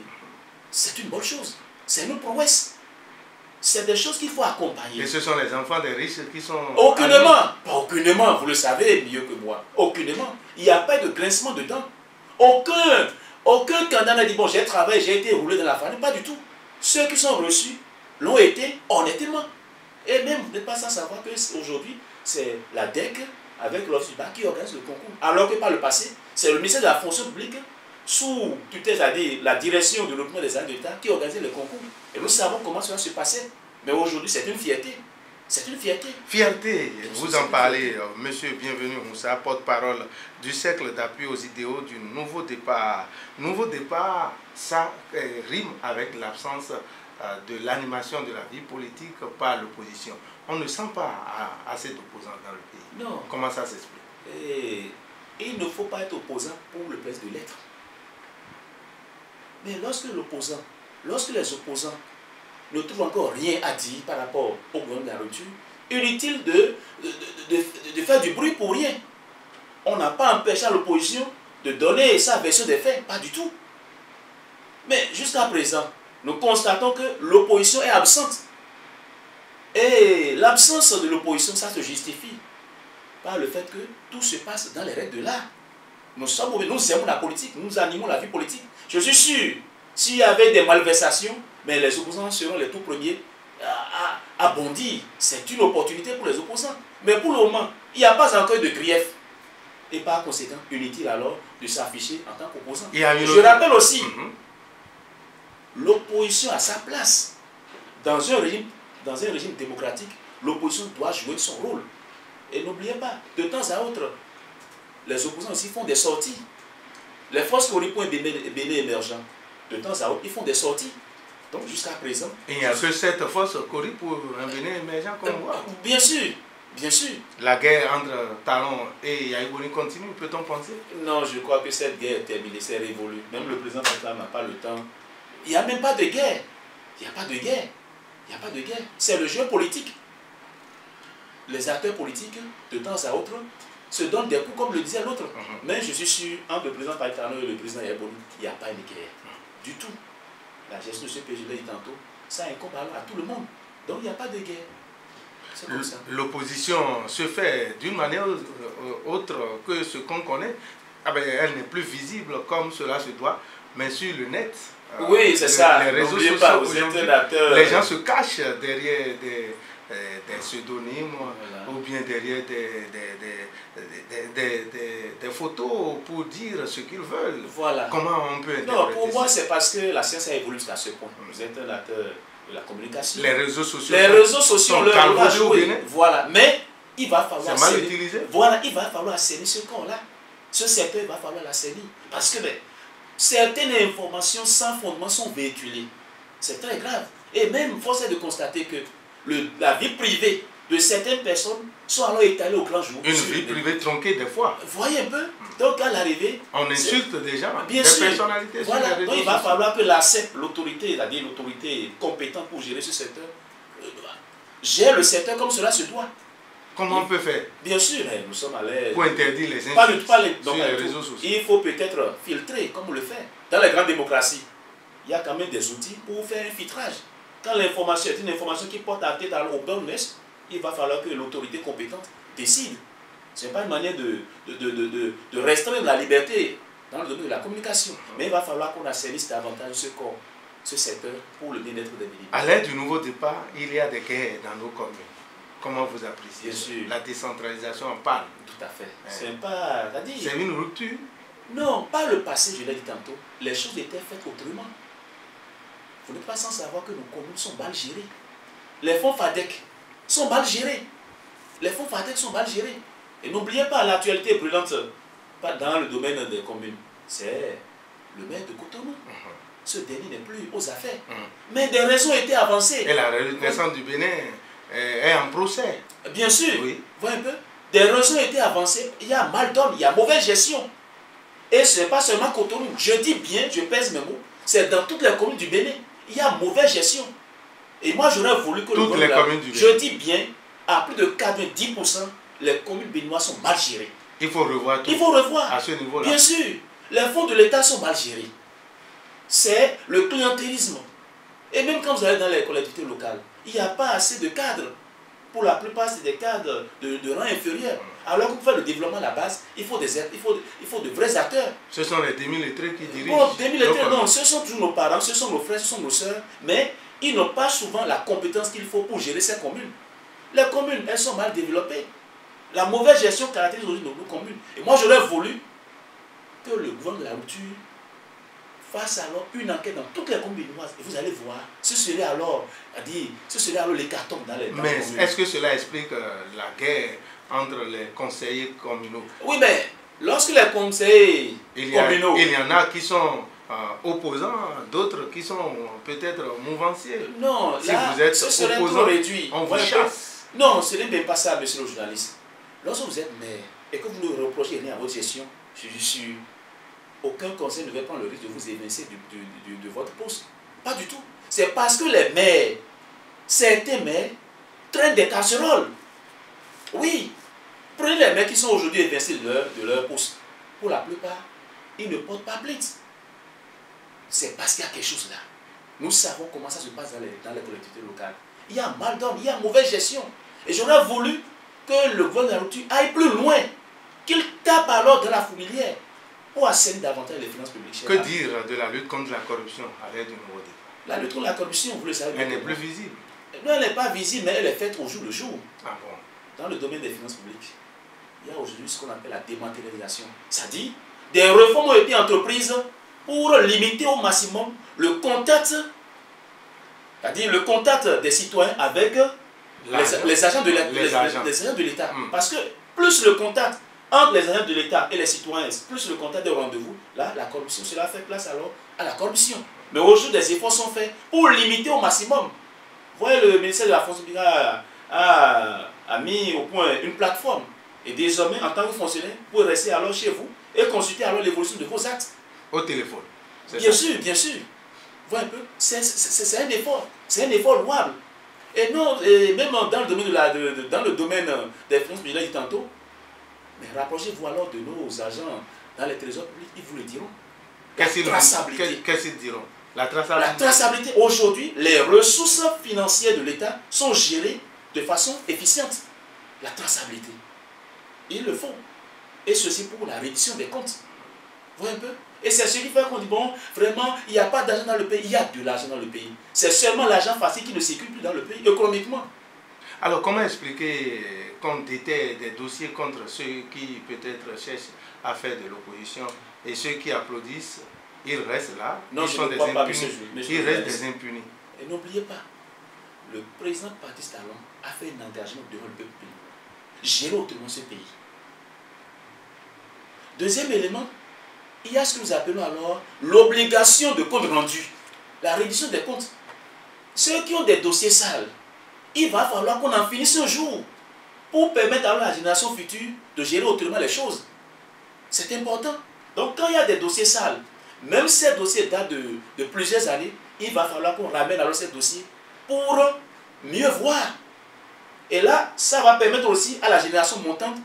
Speaker 2: C'est une bonne chose. C'est une prouesse. C'est des choses qu'il faut accompagner.
Speaker 1: Et ce sont les enfants des riches qui sont...
Speaker 2: Aucunement. Pas aucunement, vous le savez mieux que moi. Aucunement. Il n'y a pas de grincement dedans. Aucun candidat n'a dit, bon, j'ai travaillé, j'ai été roulé dans la famille. Pas du tout. Ceux qui sont reçus l'ont été honnêtement. Et même, vous n'êtes pas sans savoir qu'aujourd'hui, c'est la DEC avec l'Office du bac qui organise le concours. Alors que par le passé, c'est le ministère de la fonction publique sous tutelle, c'est-à-dire la direction de l'opinion des arts d'État qui organisait le concours. Et nous savons comment cela se passait. Mais aujourd'hui, c'est une fierté. C'est une fierté.
Speaker 1: Fierté, vous en parlez, monsieur Bienvenu Moussa, porte-parole du cercle d'appui aux idéaux du nouveau départ. Nouveau départ, ça rime avec l'absence de l'animation de la vie politique par l'opposition. On ne sent pas assez d'opposants dans le pays.
Speaker 2: Non.
Speaker 1: Comment ça s'explique?
Speaker 2: Il ne faut pas être opposant pour le plaisir de l'être. Mais lorsque les opposants ne trouvent encore rien à dire par rapport au gouvernement de la rupture, inutile de faire du bruit pour rien. On n'a pas empêché à l'opposition de donner sa version des faits, pas du tout. Mais jusqu'à présent, nous constatons que l'opposition est absente. Et l'absence de l'opposition, ça se justifie par le fait que tout se passe dans les règles de l'art. Nous aimons la politique, nous animons la vie politique. Je suis sûr, s'il y avait des malversations, mais les opposants seront les tout premiers à bondir. C'est une opportunité pour les opposants. Mais pour le moment, il n'y a pas encore de grief. Et par conséquent, inutile alors de s'afficher en tant qu'opposant. Je rappelle aussi, l'opposition a sa place. Dans un régime démocratique, l'opposition doit jouer son rôle. Et n'oubliez pas, de temps à autre, les opposants aussi font des sorties. Les forces Coripo et Bénin émergents, de temps à autre, ils font des sorties. Donc jusqu'à présent...
Speaker 1: Il n'y a que cette force Coripo pour un Bénin émergent comme moi.
Speaker 2: Bien sûr, bien sûr.
Speaker 1: La guerre entre Talon et Yaïbouni continue, peut-on penser?
Speaker 2: Non, je crois que cette guerre est terminée, c'est révolu. Même le président Macky n'a pas le temps. Il n'y a même pas de guerre. Il n'y a pas de guerre. Il n'y a pas de guerre. C'est le jeu politique. Les acteurs politiques, de temps à autre, se donnent des coups comme le disait l'autre. Mais je suis sûr, entre le président Païtano et le président Yaïbouni, il n'y a pas une guerre. Du tout. La gestion de ce pays, je l'ai dit tantôt, ça incombe à tout le monde. Donc il n'y a pas de guerre. C'est comme ça.
Speaker 1: L'opposition se fait d'une manière autre que ce qu'on connaît. Ah ben, elle n'est plus visible comme cela se doit, mais sur le net.
Speaker 2: Oui, c'est ça.
Speaker 1: Les réseaux sociaux,
Speaker 2: pas, vous êtes un acteur.
Speaker 1: Les gens se cachent derrière des pseudonymes, voilà, ou bien derrière des photos pour dire ce qu'ils veulent.
Speaker 2: Voilà.
Speaker 1: Comment on peut interpréter?
Speaker 2: Non, pour moi, c'est parce que la science a évolué jusqu'à ce point. Vous êtes un acteur de la communication.
Speaker 1: Les réseaux sociaux.
Speaker 2: Les réseaux sociaux, leur rôle à jouer. Voilà. Mais il va falloir...
Speaker 1: C'est mal utilisé.
Speaker 2: Voilà, il va falloir assainir ce corps-là. Ce secteur, il va falloir l'assainir. Parce que certaines informations sans fondement sont véhiculées. C'est très grave. Et même, force est de constater que la vie privée de certaines personnes sont alors étalées au grand jour.
Speaker 1: Une vie privée tronquée des fois.
Speaker 2: Vous voyez un peu? Donc à l'arrivée...
Speaker 1: On insulte des gens,
Speaker 2: bien
Speaker 1: des
Speaker 2: sûr,
Speaker 1: personnalités.
Speaker 2: voilà.
Speaker 1: Sur les
Speaker 2: Donc il
Speaker 1: réseaux
Speaker 2: va
Speaker 1: sociaux.
Speaker 2: falloir que l'ACEP, l'autorité, c'est-à-dire l'autorité compétente pour gérer ce secteur, gère le secteur comme cela se doit.
Speaker 1: Comment on peut faire
Speaker 2: Bien sûr, nous sommes à l'aise.
Speaker 1: pour interdire les insultes
Speaker 2: Pas les
Speaker 1: sur les réseaux sociaux?
Speaker 2: Il faut peut-être filtrer, comme on le fait. Dans les grandes démocraties, il y a quand même des outils pour faire un filtrage. Quand l'information est une information qui porte à tête au bonus, il va falloir que l'autorité compétente décide. Ce n'est pas une manière de restreindre la liberté dans le domaine de la communication. Mais il va falloir qu'on assainisse davantage ce corps, ce secteur, pour le bien-être des militaires.
Speaker 1: À l'ère du nouveau départ, il y a des guerres dans nos communes. Comment vous appréciez
Speaker 2: Bien sûr.
Speaker 1: la décentralisation en parle?
Speaker 2: Tout à fait. C'est pas...
Speaker 1: C'est une rupture?
Speaker 2: Non, pas le passé, je l'ai dit tantôt. Les choses étaient faites autrement. Vous n'êtes pas sans savoir que nos communes sont mal gérées. Les fonds FADEC sont mal gérés. Les fonds FADEC sont mal gérés. Et n'oubliez pas, l'actualité est brûlante, pas dans le domaine des communes. C'est le maire de Cotonou. Ce dernier n'est plus aux affaires. Mais des raisons étaient avancées.
Speaker 1: Et la Renaissance du Bénin est en procès.
Speaker 2: Bien sûr.
Speaker 1: Oui.
Speaker 2: Voyez un peu. Des raisons étaient avancées. Il y a mal d'homme, il y a mauvaise gestion. Et ce n'est pas seulement Cotonou. Je dis bien, je pèse mes mots. C'est dans toutes les communes du Bénin. Il y a mauvaise gestion. Et moi, j'aurais voulu que
Speaker 1: toutes les communes du Bénin.
Speaker 2: Je dis bien, à plus de 90%, les communes béninoises sont mal gérées.
Speaker 1: Il faut revoir tout.
Speaker 2: Il faut revoir.
Speaker 1: À ce niveau-là.
Speaker 2: Bien sûr. Les fonds de l'État sont mal gérés. C'est le clientélisme. Et même quand vous allez dans les collectivités locales, il n'y a pas assez de cadres. Pour la plupart, c'est des cadres de rang inférieur. Alors que pour faire le développement à la base, il faut de vrais acteurs.
Speaker 1: Ce sont les demi-lettrés qui dirigent.
Speaker 2: Bon, demi-lettrés, non, ce sont tous nos parents, ce sont nos frères, ce sont nos soeurs, mais ils n'ont pas souvent la compétence qu'il faut pour gérer ces communes. Les communes, elles sont mal développées. La mauvaise gestion caractérise aujourd'hui nos communes. Et moi, j'aurais voulu que le gouvernement de la rupture fasse alors une enquête dans toutes les communes béninoises. Et vous allez voir, ce serait alors l'hécatombe dans les communes.
Speaker 1: Mais est-ce que cela explique la guerre entre les conseillers communaux?
Speaker 2: Oui, mais lorsque les conseillers communaux...
Speaker 1: Il y en a qui sont opposants, d'autres qui sont peut-être mouvanciers.
Speaker 2: Non,
Speaker 1: si
Speaker 2: là,
Speaker 1: vous êtes
Speaker 2: ce serait
Speaker 1: opposant,
Speaker 2: trop réduit.
Speaker 1: on vous chasse.
Speaker 2: Non, ce n'est même pas ça, monsieur le journaliste. Lorsque vous êtes maire et que vous ne reprochez rien à votre gestion, je suis sûr, aucun conseil ne va prendre le risque de vous évincer de votre poste. Pas du tout. C'est parce que les maires, certains maires, traînent des casseroles. Oui. Prenez les maires qui sont aujourd'hui évincés de leur poste. Pour la plupart, ils ne portent pas plainte. C'est parce qu'il y a quelque chose là. Nous savons comment ça se passe dans les collectivités locales. Il y a mal d'homme, il y a mauvaise gestion. Et j'aurais voulu que le gouvernement de la rupture aille plus loin, qu'il tape alors dans la fourmilière pour assainir davantage les finances publiques.
Speaker 1: Que dire de la lutte contre la corruption à l'ère du nouveau départ?
Speaker 2: La lutte contre la corruption, vous le savez.
Speaker 1: Elle n'est plus visible.
Speaker 2: Non, elle n'est pas visible, mais elle est faite au jour le jour.
Speaker 1: Ah bon?
Speaker 2: Dans le domaine des finances publiques, il y a aujourd'hui ce qu'on appelle la dématérialisation. C'est-à-dire, des réformes ont été entreprises pour limiter au maximum le contact, c'est-à-dire le contact des citoyens avec les agents de l'État. Parce que plus le contact entre les agents de l'État et les citoyens, plus le contact des rendez-vous, là, la corruption, cela fait place alors à la corruption. Mais aujourd'hui, des efforts sont faits pour limiter au maximum. Vous voyez, le ministère de la fonction publique a mis au point une plateforme. Et désormais, en tant que fonctionnaire, vous pouvez rester alors chez vous et consulter alors l'évolution de vos actes.
Speaker 1: Au téléphone.
Speaker 2: Bien sûr, bien sûr. Vous voyez un peu, c'est un effort. C'est un effort louable. Et non, et même dans le domaine, dans le domaine des finances, je l'ai dit tantôt, mais rapprochez-vous alors de nos agents dans les trésors publics, ils vous le diront. Qu'est-ce
Speaker 1: qu'ils diront? La traçabilité.
Speaker 2: La traçabilité. Aujourd'hui, les ressources financières de l'État sont gérées de façon efficiente. La traçabilité. Ils le font. Et ceci pour la reddition des comptes. Vous voyez un peu? Et c'est ce qui fait qu'on dit, bon, vraiment, il n'y a pas d'argent dans le pays. Il y a de l'argent dans le pays. C'est seulement l'argent facile qui ne circule plus dans le pays, économiquement.
Speaker 1: Alors, comment expliquer qu'on déterre des dossiers contre ceux qui peut-être cherchent à faire de l'opposition et ceux qui applaudissent, ils restent là,
Speaker 2: non,
Speaker 1: ils sont des impunis. Ils restent des impunis.
Speaker 2: Et n'oubliez pas, le président Patrice Talon a fait un engagement devant le peuple béninois. Gérer autrement ce pays. Deuxième élément, il y a ce que nous appelons alors l'obligation de compte rendu. La reddition des comptes. Ceux qui ont des dossiers sales, il va falloir qu'on en finisse un jour pour permettre à la génération future de gérer autrement les choses. C'est important. Donc quand il y a des dossiers sales, même si ces dossiers datent de plusieurs années, il va falloir qu'on ramène alors ces dossiers pour mieux voir. Et là, ça va permettre aussi à la génération montante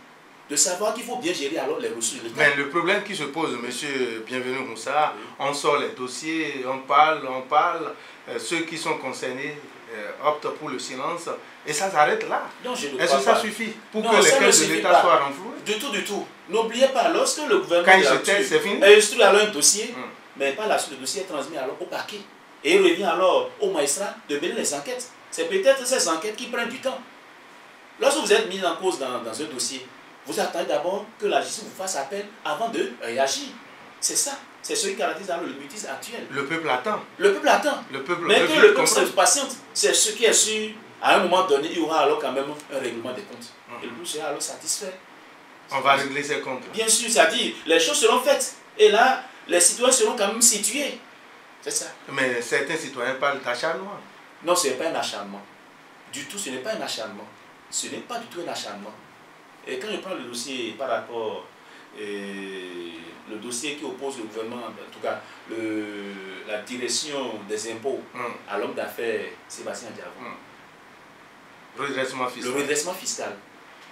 Speaker 2: de savoir qu'il faut bien gérer alors les ressources de l'État.
Speaker 1: Mais le problème qui se pose, monsieur Bienvenu Moussa, oui. On sort les dossiers, on parle, ceux qui sont concernés optent pour le silence, et ça s'arrête là. Est-ce que ça suffit pour que les caisses de l'État soient renflouées?
Speaker 2: Du tout. N'oubliez pas, lorsque le gouvernement instruit alors un dossier, mais par la suite, le dossier est transmis alors au parquet. Et il revient alors au magistrat de mener les enquêtes. C'est peut-être ces enquêtes qui prennent du temps. Lorsque vous êtes mis en cause dans un dossier, vous attendez d'abord que la justice vous fasse appel avant de réagir. C'est ça. C'est ce qui caractérise le mutisme actuel.
Speaker 1: Le peuple attend.
Speaker 2: Le peuple attend.
Speaker 1: Le peuple
Speaker 2: mais que le peuple se patiente, c'est ce qui est sûr. À un moment donné, il y aura alors quand même un règlement des comptes. Et le peuple sera alors satisfait.
Speaker 1: On va régler ses comptes.
Speaker 2: Bien sûr, c'est-à-dire, les choses seront faites. Et là, les citoyens seront quand même situés. C'est ça.
Speaker 1: Mais certains citoyens parlent d'acharnement.
Speaker 2: Non, ce n'est pas un acharnement. Du tout, ce n'est pas un acharnement. Ce n'est pas du tout un acharnement. Et quand je prends le dossier par rapport le dossier qui oppose le gouvernement, en tout cas la direction des impôts à l'homme d'affaires Sébastien Diavon.
Speaker 1: Redressement fiscal.
Speaker 2: Le redressement fiscal.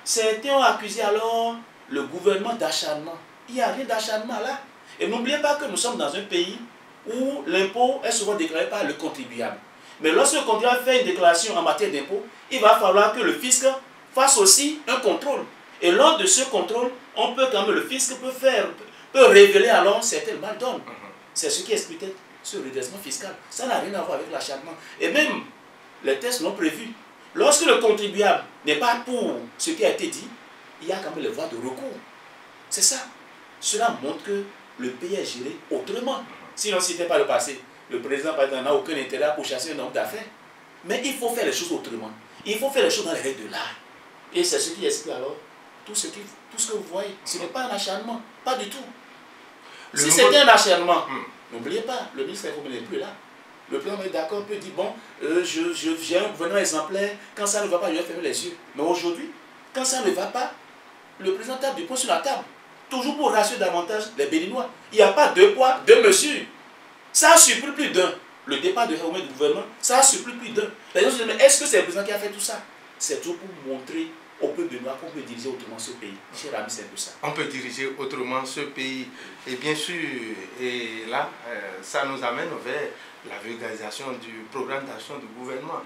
Speaker 2: Certains ont accusé alors le gouvernement d'acharnement. Il n'y a rien d'acharnement là. Et n'oubliez pas que nous sommes dans un pays où l'impôt est souvent déclaré par le contribuable. Mais lorsque le contribuable fait une déclaration en matière d'impôt, il va falloir que le fisc fasse aussi un contrôle. Et lors de ce contrôle, on peut quand même, le fisc peut révéler alors certaines mal-donnes. C'est ce qui explique ce redressement fiscal. Ça n'a rien à voir avec l'acharnement. Et même, les textes l'ont prévu. Lorsque le contribuable n'est pas pour ce qui a été dit, il y a quand même les voies de recours. C'est ça. Cela montre que le pays est géré autrement. Si l'on citait pas le passé, le président n'a aucun intérêt pour chasser un homme d'affaires. Mais il faut faire les choses autrement. Il faut faire les choses dans les règles de l'art. Et c'est ce qui explique alors tout ce que vous voyez. Ce n'est pas un acharnement, pas du tout. Si c'était un acharnement, n'oubliez pas, le ministre n'est plus là. Le président est d'accord, peut dire, bon, j'ai un gouvernement exemplaire, quand ça ne va pas, je vais fermer les yeux. Mais aujourd'hui, quand ça ne va pas, le président tape du poing sur la table. Toujours pour rassurer davantage les Béninois. Il n'y a pas deux poids, deux mesures. Ça a surpris plus d'un. Le départ de Réumé du gouvernement, ça a surpris plus d'un. Les gens se disent, mais est-ce que c'est le président qui a fait tout ça? C'est toujours pour montrer au peuple béninois qu'on peut diriger autrement ce pays. Cher ami, c'est tout ça.
Speaker 1: On peut diriger autrement ce pays. Et bien sûr, et là, ça nous amène vers la vulgarisation du programme d'action du gouvernement.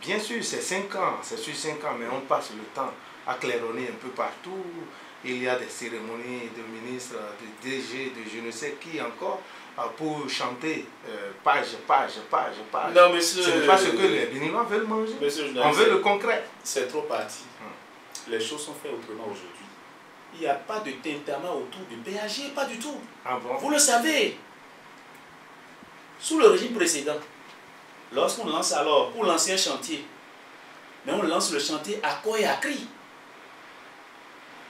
Speaker 1: Bien sûr, c'est 5 ans, c'est sur 5 ans, mais on passe le temps à claironner un peu partout. Il y a des cérémonies de ministres, de DG, de je ne sais qui encore, pour chanter page.
Speaker 2: Non, monsieur,
Speaker 1: ce n'est pas ce que les Béninois veulent manger. On veut le concret.
Speaker 2: C'est trop parti. Les choses sont faites autrement aujourd'hui. Il n'y a pas de tintamarre autour du péage, pas du tout.
Speaker 1: Ah bon?
Speaker 2: Vous le savez. Sous le régime précédent, lorsqu'on lance alors, pour lancer un chantier, mais on lance le chantier à corps et à cri.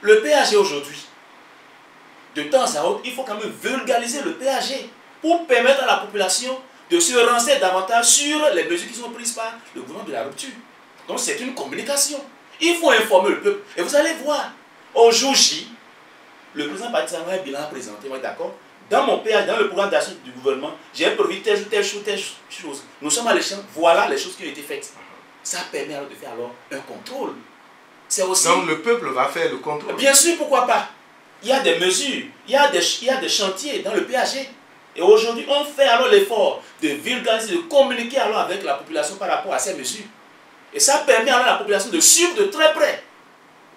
Speaker 2: Le péage aujourd'hui, de temps à autre, il faut quand même vulgariser le péage pour permettre à la population de se renseigner davantage sur les mesures qui sont prises par le gouvernement de la rupture. Donc c'est une communication. Il faut informer le peuple. Et vous allez voir, au jour J, le président Patrice Talon a un bilan à présenter, d'accord? Dans mon péage, dans le programme d'action du gouvernement, j'ai prévu telle chose. Nous sommes à l'échelle, voilà les choses qui ont été faites. Ça permet alors de faire alors un contrôle. Aussi...
Speaker 1: Donc le peuple va faire le contrôle.
Speaker 2: Bien sûr, pourquoi pas? Il y a des mesures, il y a des chantiers dans le péage. Et aujourd'hui, on fait alors l'effort de vulgariser, de communiquer alors avec la population par rapport à ces mesures. Et ça permet alors à la population de suivre de très près.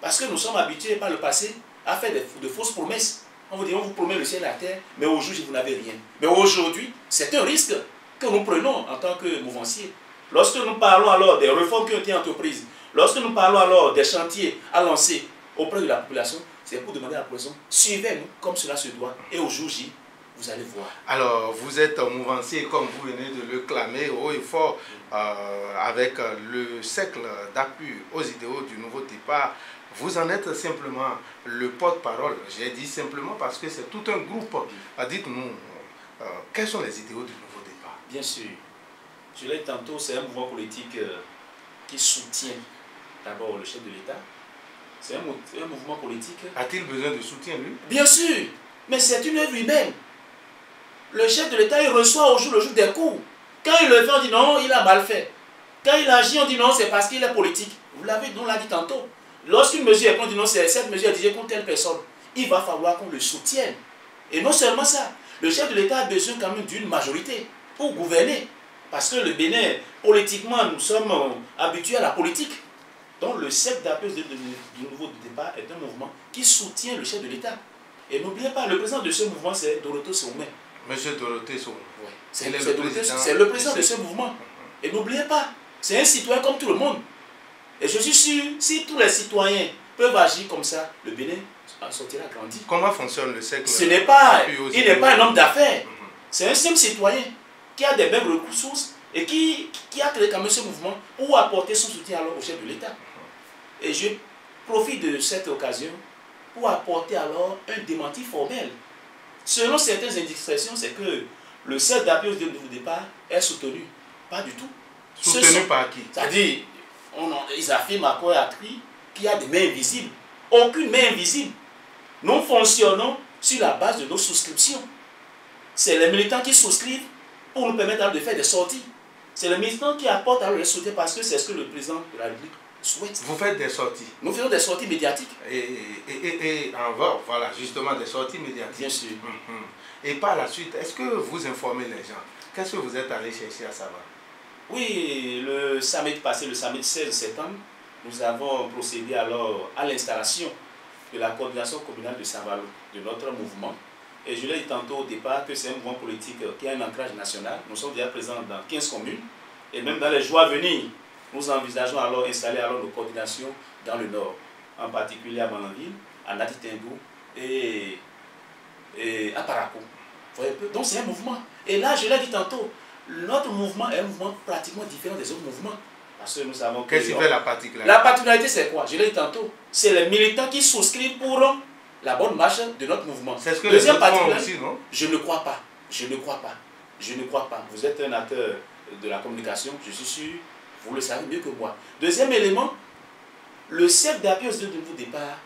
Speaker 2: Parce que nous sommes habitués par le passé à faire de fausses promesses. On vous dit, on vous promet le ciel et la terre, mais aujourd'hui, vous n'avez rien. Mais aujourd'hui, c'est un risque que nous prenons en tant que mouvanciers. Lorsque nous parlons alors des réformes qui ont été entreprises, lorsque nous parlons alors des chantiers à lancer auprès de la population, c'est pour demander à la population, suivez-nous comme cela se doit. Et aujourd'hui, vous allez voir.
Speaker 1: Alors, vous êtes mouvancier, comme vous venez de le clamer haut et fort, avec le cercle d'appui aux idéaux du nouveau départ. Vous en êtes simplement le porte-parole. J'ai dit simplement parce que c'est tout un groupe. Dites-nous, quels sont les idéaux du nouveau départ?
Speaker 2: Bien sûr. Je l'ai dit tantôt, c'est un mouvement politique qui soutient d'abord le chef de l'État. C'est un mouvement politique.
Speaker 1: A-t-il besoin de soutien, lui?
Speaker 2: Bien sûr, mais c'est une œuvre humaine. Le chef de l'État, il reçoit au jour le jour des coups. Quand il le fait, on dit non, il a mal fait. Quand il agit, on dit non, c'est parce qu'il est politique. Vous l'avez, on l'a dit tantôt. Lorsqu'une mesure est prise, on dit non, cette mesure est dirigée contre telle personne. Il va falloir qu'on le soutienne. Et non seulement ça, le chef de l'État a besoin quand même d'une majorité pour gouverner. Parce que le Bénin, politiquement, nous sommes habitués à la politique. Donc le cercle d'appui du nouveau départ est un mouvement qui soutient le chef de l'État. Et n'oubliez pas, le président de ce mouvement, c'est Dorothée Soumé.
Speaker 1: Monsieur Dorothée Soumé.
Speaker 2: Oui. C'est le président de ce mouvement. Et n'oubliez pas, c'est un citoyen comme tout le monde. Et je suis sûr, si tous les citoyens peuvent agir comme ça, le Bénin en sortira grandi.
Speaker 1: Comment fonctionne le cercle?
Speaker 2: Il n'est pas un homme d'affaires. C'est un simple citoyen qui a des mêmes ressources et qui a créé quand même ce mouvement pour apporter son soutien alors au chef de l'État. Et je profite de cette occasion pour apporter alors un démenti formel. Selon certaines indiscrétions, c'est que le cercle d'appui au nouveau départ est soutenu. Pas du tout.
Speaker 1: Soutenu par qui?
Speaker 2: C'est-à-dire, ils affirment à quoi qu'il y a des mains invisibles. Aucune main invisible. Nous fonctionnons sur la base de nos souscriptions. C'est les militants qui souscrivent pour nous permettre de faire des sorties. C'est les militants qui apportent alors les soutiens parce que c'est ce que le président de la République souhaite.
Speaker 1: Vous faites des sorties?
Speaker 2: Nous faisons des sorties médiatiques.
Speaker 1: Et en vogue, voilà, justement des sorties médiatiques.
Speaker 2: Bien sûr.
Speaker 1: Et par la suite, est-ce que vous informez les gens? Qu'est-ce que vous êtes allé chercher à savoir?
Speaker 2: Oui, le samedi passé, le samedi 16 septembre, nous avons procédé alors à l'installation de la coordination communale de Saint-Valo, de notre mouvement. Et je l'ai dit tantôt au départ que c'est un mouvement politique qui a un ancrage national. Nous sommes déjà présents dans 15 communes. Et même dans les jours à venir, nous envisageons alors d'installer nos coordinations dans le nord, en particulier à Malanville, à Natitingou et à Parakou. Donc c'est un mouvement. Et là, je l'ai dit tantôt, notre mouvement est un mouvement pratiquement différent des autres mouvements. Parce que nous savons que...
Speaker 1: Qu'est-ce qui fait la particularité?
Speaker 2: La particularité, c'est quoi? Je l'ai dit tantôt. C'est les militants qui souscrivent pour la bonne marche de notre mouvement.
Speaker 1: C'est ce que les autres font aussi, non?
Speaker 2: Je ne crois pas. Je ne crois pas. Je ne crois pas. Vous êtes un acteur de la communication, je suis sûr, vous le savez mieux que moi. Deuxième élément, le cercle d'appui au nouveau départ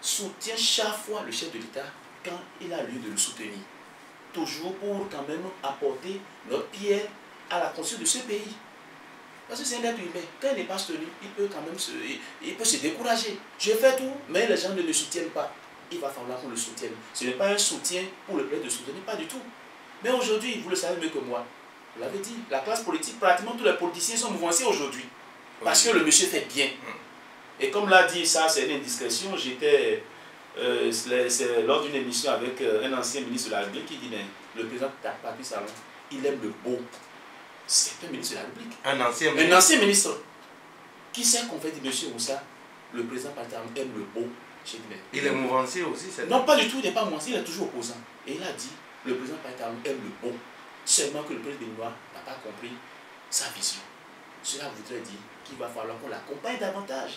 Speaker 2: soutient chaque fois le chef de l'État quand il a lieu de le soutenir. Toujours pour quand même apporter notre pierre à la construction de ce pays. Parce que c'est un être humain. Quand il n'est pas soutenu, il peut quand même se décourager. Je fais tout, mais les gens ne le soutiennent pas. Il va falloir qu'on le soutienne. Ce n'est pas un soutien pour le plaisir de soutenir, pas du tout. Mais aujourd'hui, vous le savez mieux que moi, vous l'avez dit, la classe politique, pratiquement tous les politiciens sont mouvanciers aujourd'hui. Parce que le monsieur fait bien. Et comme l'a dit, ça c'est une indiscrétion, j'étais lors d'une émission avec un ancien ministre de la République qui dit, le président Patrice Talon, il aime le beau. C'est un ministre de la République. Un ancien ministre. Qui sait qu'on fait dit, monsieur Moussa, le président Patrice Talon aime le beau.
Speaker 1: Il est mouvancier aussi?
Speaker 2: Non, pas du tout, il n'est pas mouvancier, il est toujours opposant. Et il a dit, le président Patrice Talon aime le beau. Seulement que le président béninois n'a pas compris sa vision. Cela voudrait dire qu'il va falloir qu'on l'accompagne davantage.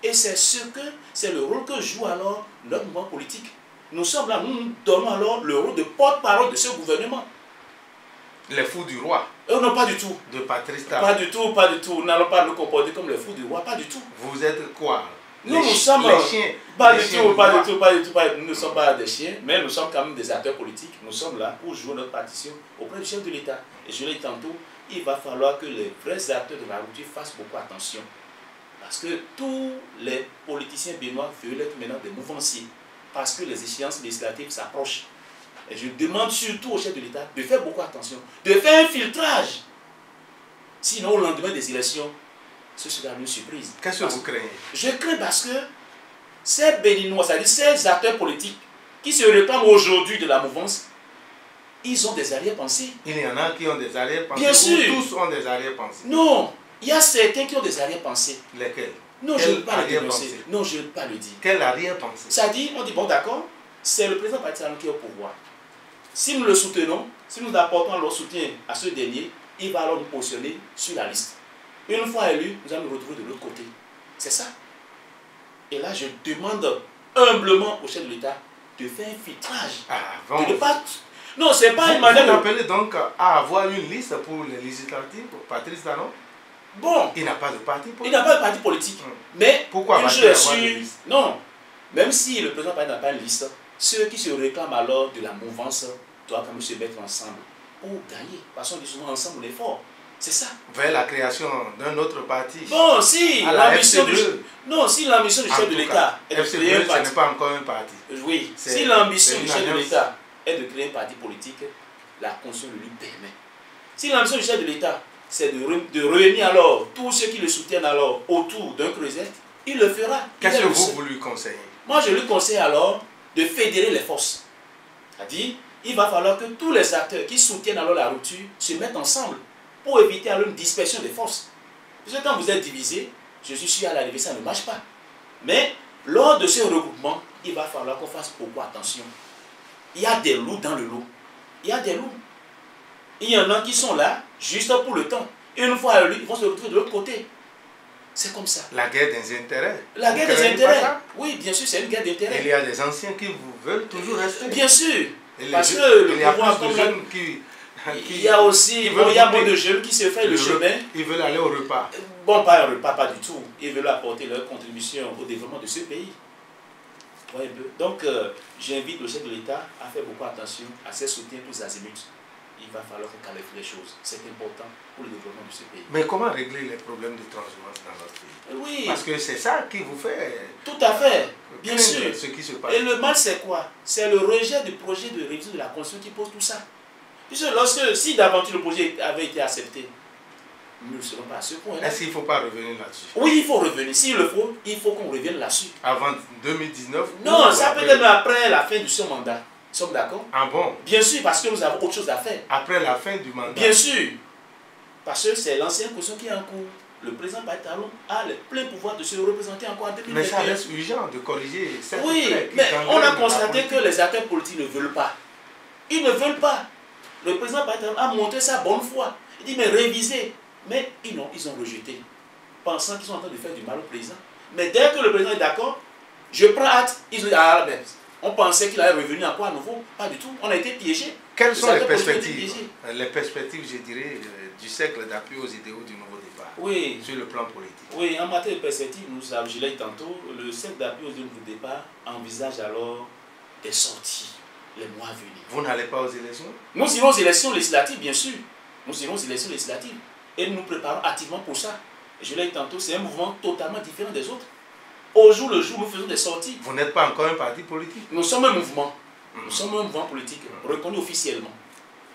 Speaker 2: Et c'est le rôle que joue alors notre mouvement politique. Nous sommes là, nous donnons alors le rôle de porte-parole de ce gouvernement.
Speaker 1: Les fous du roi?
Speaker 2: Non, pas du tout.
Speaker 1: De Patrice Talon?
Speaker 2: Pas du tout, pas du tout. Nous n'allons pas nous comporter comme les fous du roi, pas du tout.
Speaker 1: Vous êtes quoi?
Speaker 2: Nous sommes
Speaker 1: les chiens.
Speaker 2: Pas du tout. Nous ne sommes pas des chiens, mais nous sommes quand même des acteurs politiques. Nous sommes là pour jouer notre partition auprès du chef de l'État. Et je l'ai dit tantôt, il va falloir que les vrais acteurs de la rupture fassent beaucoup attention. Parce que tous les politiciens béninois veulent être maintenant des mouvanciers. Parce que les échéances législatives s'approchent. Et je demande surtout au chef de l'État de faire beaucoup attention, de faire un filtrage. Sinon, au lendemain des élections, ce sera une surprise.
Speaker 1: Qu'est-ce que vous craignez?
Speaker 2: Je crains parce que ces Béninois, c'est-à-dire ces acteurs politiques qui se réclament aujourd'hui de la mouvance, ils ont des arrière-pensées.
Speaker 1: Il y en a qui ont des arrière-pensées.
Speaker 2: Bien sûr.
Speaker 1: Tous ont des arrière-pensées.
Speaker 2: Non, il y a certains qui ont des arrière-pensées.
Speaker 1: Lesquels?
Speaker 2: Non, je ne veux pas le dénoncer. Non, je ne veux pas le dire.
Speaker 1: Quelle arrière-pensée?
Speaker 2: Ça dit, on dit, bon d'accord, c'est le président Patrice Talon qui est au pouvoir. Si nous le soutenons, si nous apportons leur soutien à ce dernier, il va alors nous positionner sur la liste. Une fois élu, nous allons nous retrouver de l'autre côté. C'est ça. Et là, je demande humblement au chef de l'État de faire un filtrage. De ne pas... Non, c'est pas une manière...
Speaker 1: Vous appelez donc à avoir une liste pour les législatives, Patrice Talon?
Speaker 2: Bon.
Speaker 1: Il n'a pas de parti politique.
Speaker 2: Il n'a pas de parti politique. Mais...
Speaker 1: Pourquoi
Speaker 2: va-t-il avoir une liste? Non. Même si le président n'a pas une liste, ceux qui se réclament alors de la mouvance doivent quand même se mettre ensemble pour gagner. Parce qu'on dit souvent ensemble on est fort. C'est ça.
Speaker 1: Vers la création d'un autre parti.
Speaker 2: Bon, si l'ambition du chef de l'État est de créer un parti.
Speaker 1: Ce n'est pas encore un parti.
Speaker 2: Oui, si l'ambition du chef de l'État est de créer un parti politique, la Constitution le lui permet. Si l'ambition du chef de l'État, c'est de réunir alors tous ceux qui le soutiennent alors autour d'un creuset, il le fera.
Speaker 1: Qu'est-ce que vous lui conseillez?
Speaker 2: Moi, je lui conseille alors de fédérer les forces. C'est-à-dire, il va falloir que tous les acteurs qui soutiennent alors la rupture se mettent ensemble pour éviter alors une dispersion des forces. Parce que quand vous êtes divisé, je suis sûr à l'arrivée, ça ne marche pas. Mais lors de ce regroupement, il va falloir qu'on fasse beaucoup attention. Il y a des loups dans le lot. Il y a des loups. Il y en a qui sont là juste pour le temps. Et une fois ils vont se retrouver de l'autre côté. C'est comme ça.
Speaker 1: La guerre des intérêts.
Speaker 2: La guerre des intérêts. Oui, bien sûr, c'est une guerre d'intérêts.
Speaker 1: Il y a des anciens qui vous veulent toujours rester.
Speaker 2: Bien sûr.
Speaker 1: Parce que le pouvoir comme jeunes
Speaker 2: il y a aussi, il y a beaucoup de jeunes qui se font le chemin.
Speaker 1: Ils veulent aller au repas.
Speaker 2: Bon, pas un repas, pas du tout. Ils veulent apporter leur contribution au développement de ce pays. Ouais, donc, j'invite le chef de l'État à faire beaucoup attention à ses soutiens tous azimuts. Il va falloir qu'on clarifie les choses. C'est important pour le développement de ce pays.
Speaker 1: Mais comment régler les problèmes de transhumance dans notre pays?
Speaker 2: Oui.
Speaker 1: Parce que c'est ça qui vous fait...
Speaker 2: Tout à fait. Bien sûr.
Speaker 1: Ce qui se passe.
Speaker 2: Et le mal, c'est quoi? C'est le rejet du projet de révision de la Constitution qui pose tout ça. Puisque si d'aventure le projet avait été accepté, nous ne serons pas à ce point.
Speaker 1: Est-ce qu'il ne faut pas revenir là-dessus?
Speaker 2: Oui, il faut revenir. S'il le faut, il faut qu'on revienne là-dessus.
Speaker 1: Avant 2019?
Speaker 2: Non, ça peut être après la fin de ce mandat. Nous sommes d'accord?
Speaker 1: Ah bon?
Speaker 2: Bien sûr, parce que nous avons autre chose à faire.
Speaker 1: Après la fin du mandat?
Speaker 2: Bien sûr. Parce que c'est l'ancienne Constitution qui est en cours. Le président Patrice Talon a le plein pouvoir de se représenter encore en 2021.
Speaker 1: Mais ça reste urgent de corriger cette
Speaker 2: mais on a constaté que les acteurs politiques ne veulent pas. Ils ne veulent pas. Le président Patrice Talon a montré sa bonne foi. Il dit, mais révisez. Mais ils ont rejeté, pensant qu'ils sont en train de faire du mal au président. Mais dès que le président est d'accord, je prends acte. Ils ont dit, ah ben, on pensait qu'il allait revenir encore à nouveau. Pas du tout. On a été piégés.
Speaker 1: Quelles sont les perspectives? Les perspectives, je dirais, du cercle d'appui aux idéaux du nouveau départ.
Speaker 2: Oui.
Speaker 1: Sur le plan politique.
Speaker 2: Oui, en matière de perspectives, nous avons, je l'ai dit tantôt, le cercle d'appui aux idéaux du nouveau départ envisage alors des sorties les mois à venir.
Speaker 1: Vous n'allez pas aux élections?
Speaker 2: Nous irons aux élections législatives, bien sûr. Nous irons aux élections législatives. Et nous nous préparons activement pour ça. Et je l'ai dit tantôt, c'est un mouvement totalement différent des autres. Au jour le jour, nous faisons des sorties.
Speaker 1: Vous n'êtes pas encore un parti politique?
Speaker 2: Nous sommes un mouvement. Nous sommes un mouvement politique reconnu officiellement.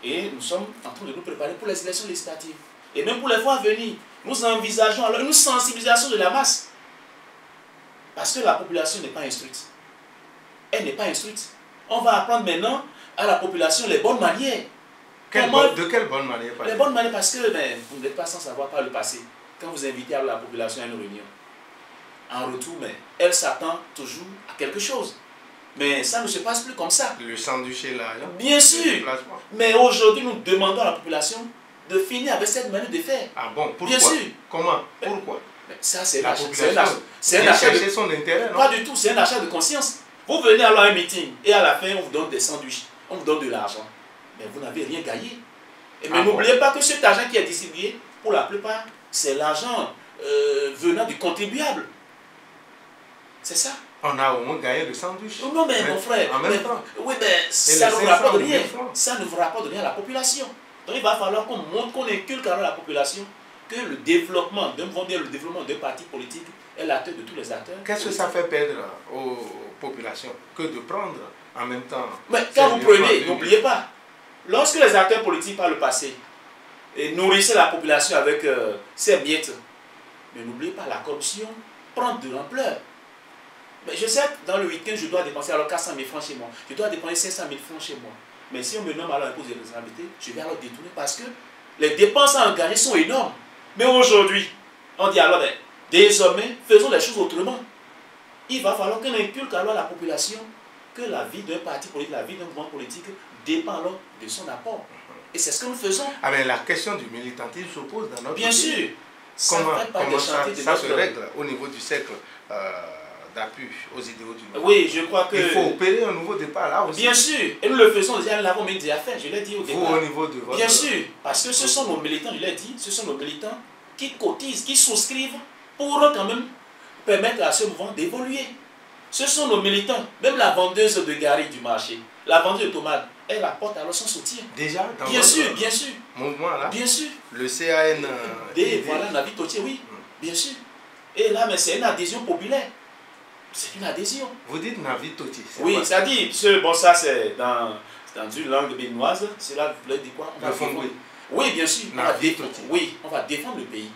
Speaker 2: Et nous sommes en train de nous préparer pour les élections législatives. Et même pour les fois à venir, nous envisageons alors une sensibilisation de la masse. Parce que la population n'est pas instruite. Elle n'est pas instruite. On va apprendre maintenant à la population les bonnes manières.
Speaker 1: De quelle bonne manière?
Speaker 2: Les bonnes manières, parce que vous n'êtes pas sans savoir par le passé. Quand vous invitez à la population à une réunion, en retour, elle s'attend toujours à quelque chose. Mais ça ne se passe plus comme ça.
Speaker 1: Le sandwich est là.
Speaker 2: Bien sûr. Mais aujourd'hui, nous demandons à la population de finir avec cette manière de faire.
Speaker 1: Ah bon? Pourquoi?
Speaker 2: Bien sûr.
Speaker 1: Comment? Pourquoi?
Speaker 2: Ça, c'est
Speaker 1: la population.
Speaker 2: C'est un achat de
Speaker 1: son intérêt, non?
Speaker 2: Pas du tout, c'est un achat de conscience. Vous venez alors à un meeting et à la fin, on vous donne des sandwichs, on vous donne de l'argent. Mais vous n'avez rien gagné. Mais n'oubliez pas que cet argent qui est distribué, pour la plupart, c'est l'argent venant du contribuable. C'est ça.
Speaker 1: On a au moins gagné le sandwich.
Speaker 2: Non, mais mon frère,
Speaker 1: en même temps.
Speaker 2: Oui, mais ça ne vous rapporte rien. Ça ne vous rapporte rien à la population. Donc il va falloir qu'on montre, qu'on inculque à la population que le développement, le développement d'un parti politique est l'acteur de tous les acteurs.
Speaker 1: Qu'est-ce que ça fait perdre aux populations que de prendre en même temps?
Speaker 2: Mais quand vous prenez, n'oubliez pas, lorsque les acteurs politiques par le passé nourrissaient la population avec ces miettes, mais n'oubliez pas, la corruption prend de l'ampleur. Mais je sais que dans le week-end, je dois dépenser alors 400 000 francs chez moi. Je dois dépenser 500 000 francs chez moi. Mais si on me nomme alors un poste de responsabilité, je vais alors détourner parce que les dépenses à engager sont énormes. Mais aujourd'hui, on dit alors, désormais, faisons les choses autrement. Il va falloir qu'on inculque alors à la population que la vie d'un parti politique, la vie d'un mouvement politique dépend alors de son apport. Et c'est ce que nous faisons.
Speaker 1: Ah mais la question du militantisme se pose dans notre
Speaker 2: Bien
Speaker 1: pays.
Speaker 2: sûr.
Speaker 1: Comment ça se
Speaker 2: notre...
Speaker 1: règle au niveau du cercle d'appui aux idéaux du monde?
Speaker 2: Oui, je crois que...
Speaker 1: Il faut opérer un nouveau départ là aussi.
Speaker 2: Bien sûr. Et nous le faisons déjà, nous l'avons même déjà fait, je l'ai dit au départ.
Speaker 1: Vous, au niveau de votre...
Speaker 2: Bien sûr. Parce que ce sont nos militants, je l'ai dit, ce sont nos militants qui cotisent, qui souscrivent pour quand même permettre à ce mouvement d'évoluer. Ce sont nos militants. Même la vendeuse de Gary du marché, la vendeuse de tomates, elle apporte alors son soutien.
Speaker 1: Déjà, dans
Speaker 2: bien sûr, bien sûr.
Speaker 1: Mouvement là.
Speaker 2: Bien sûr.
Speaker 1: Le CAN.
Speaker 2: Voilà, Navi Totier, oui, bien sûr. Et là, mais c'est une adhésion populaire. C'est une adhésion.
Speaker 1: Vous dites Navi Totier.
Speaker 2: Oui, ça dit, bon, ça c'est dans une langue béninoise. Cela veut dire quoi?
Speaker 1: Le fond, oui.
Speaker 2: Oui, bien sûr.
Speaker 1: Oui,
Speaker 2: on va défendre le pays.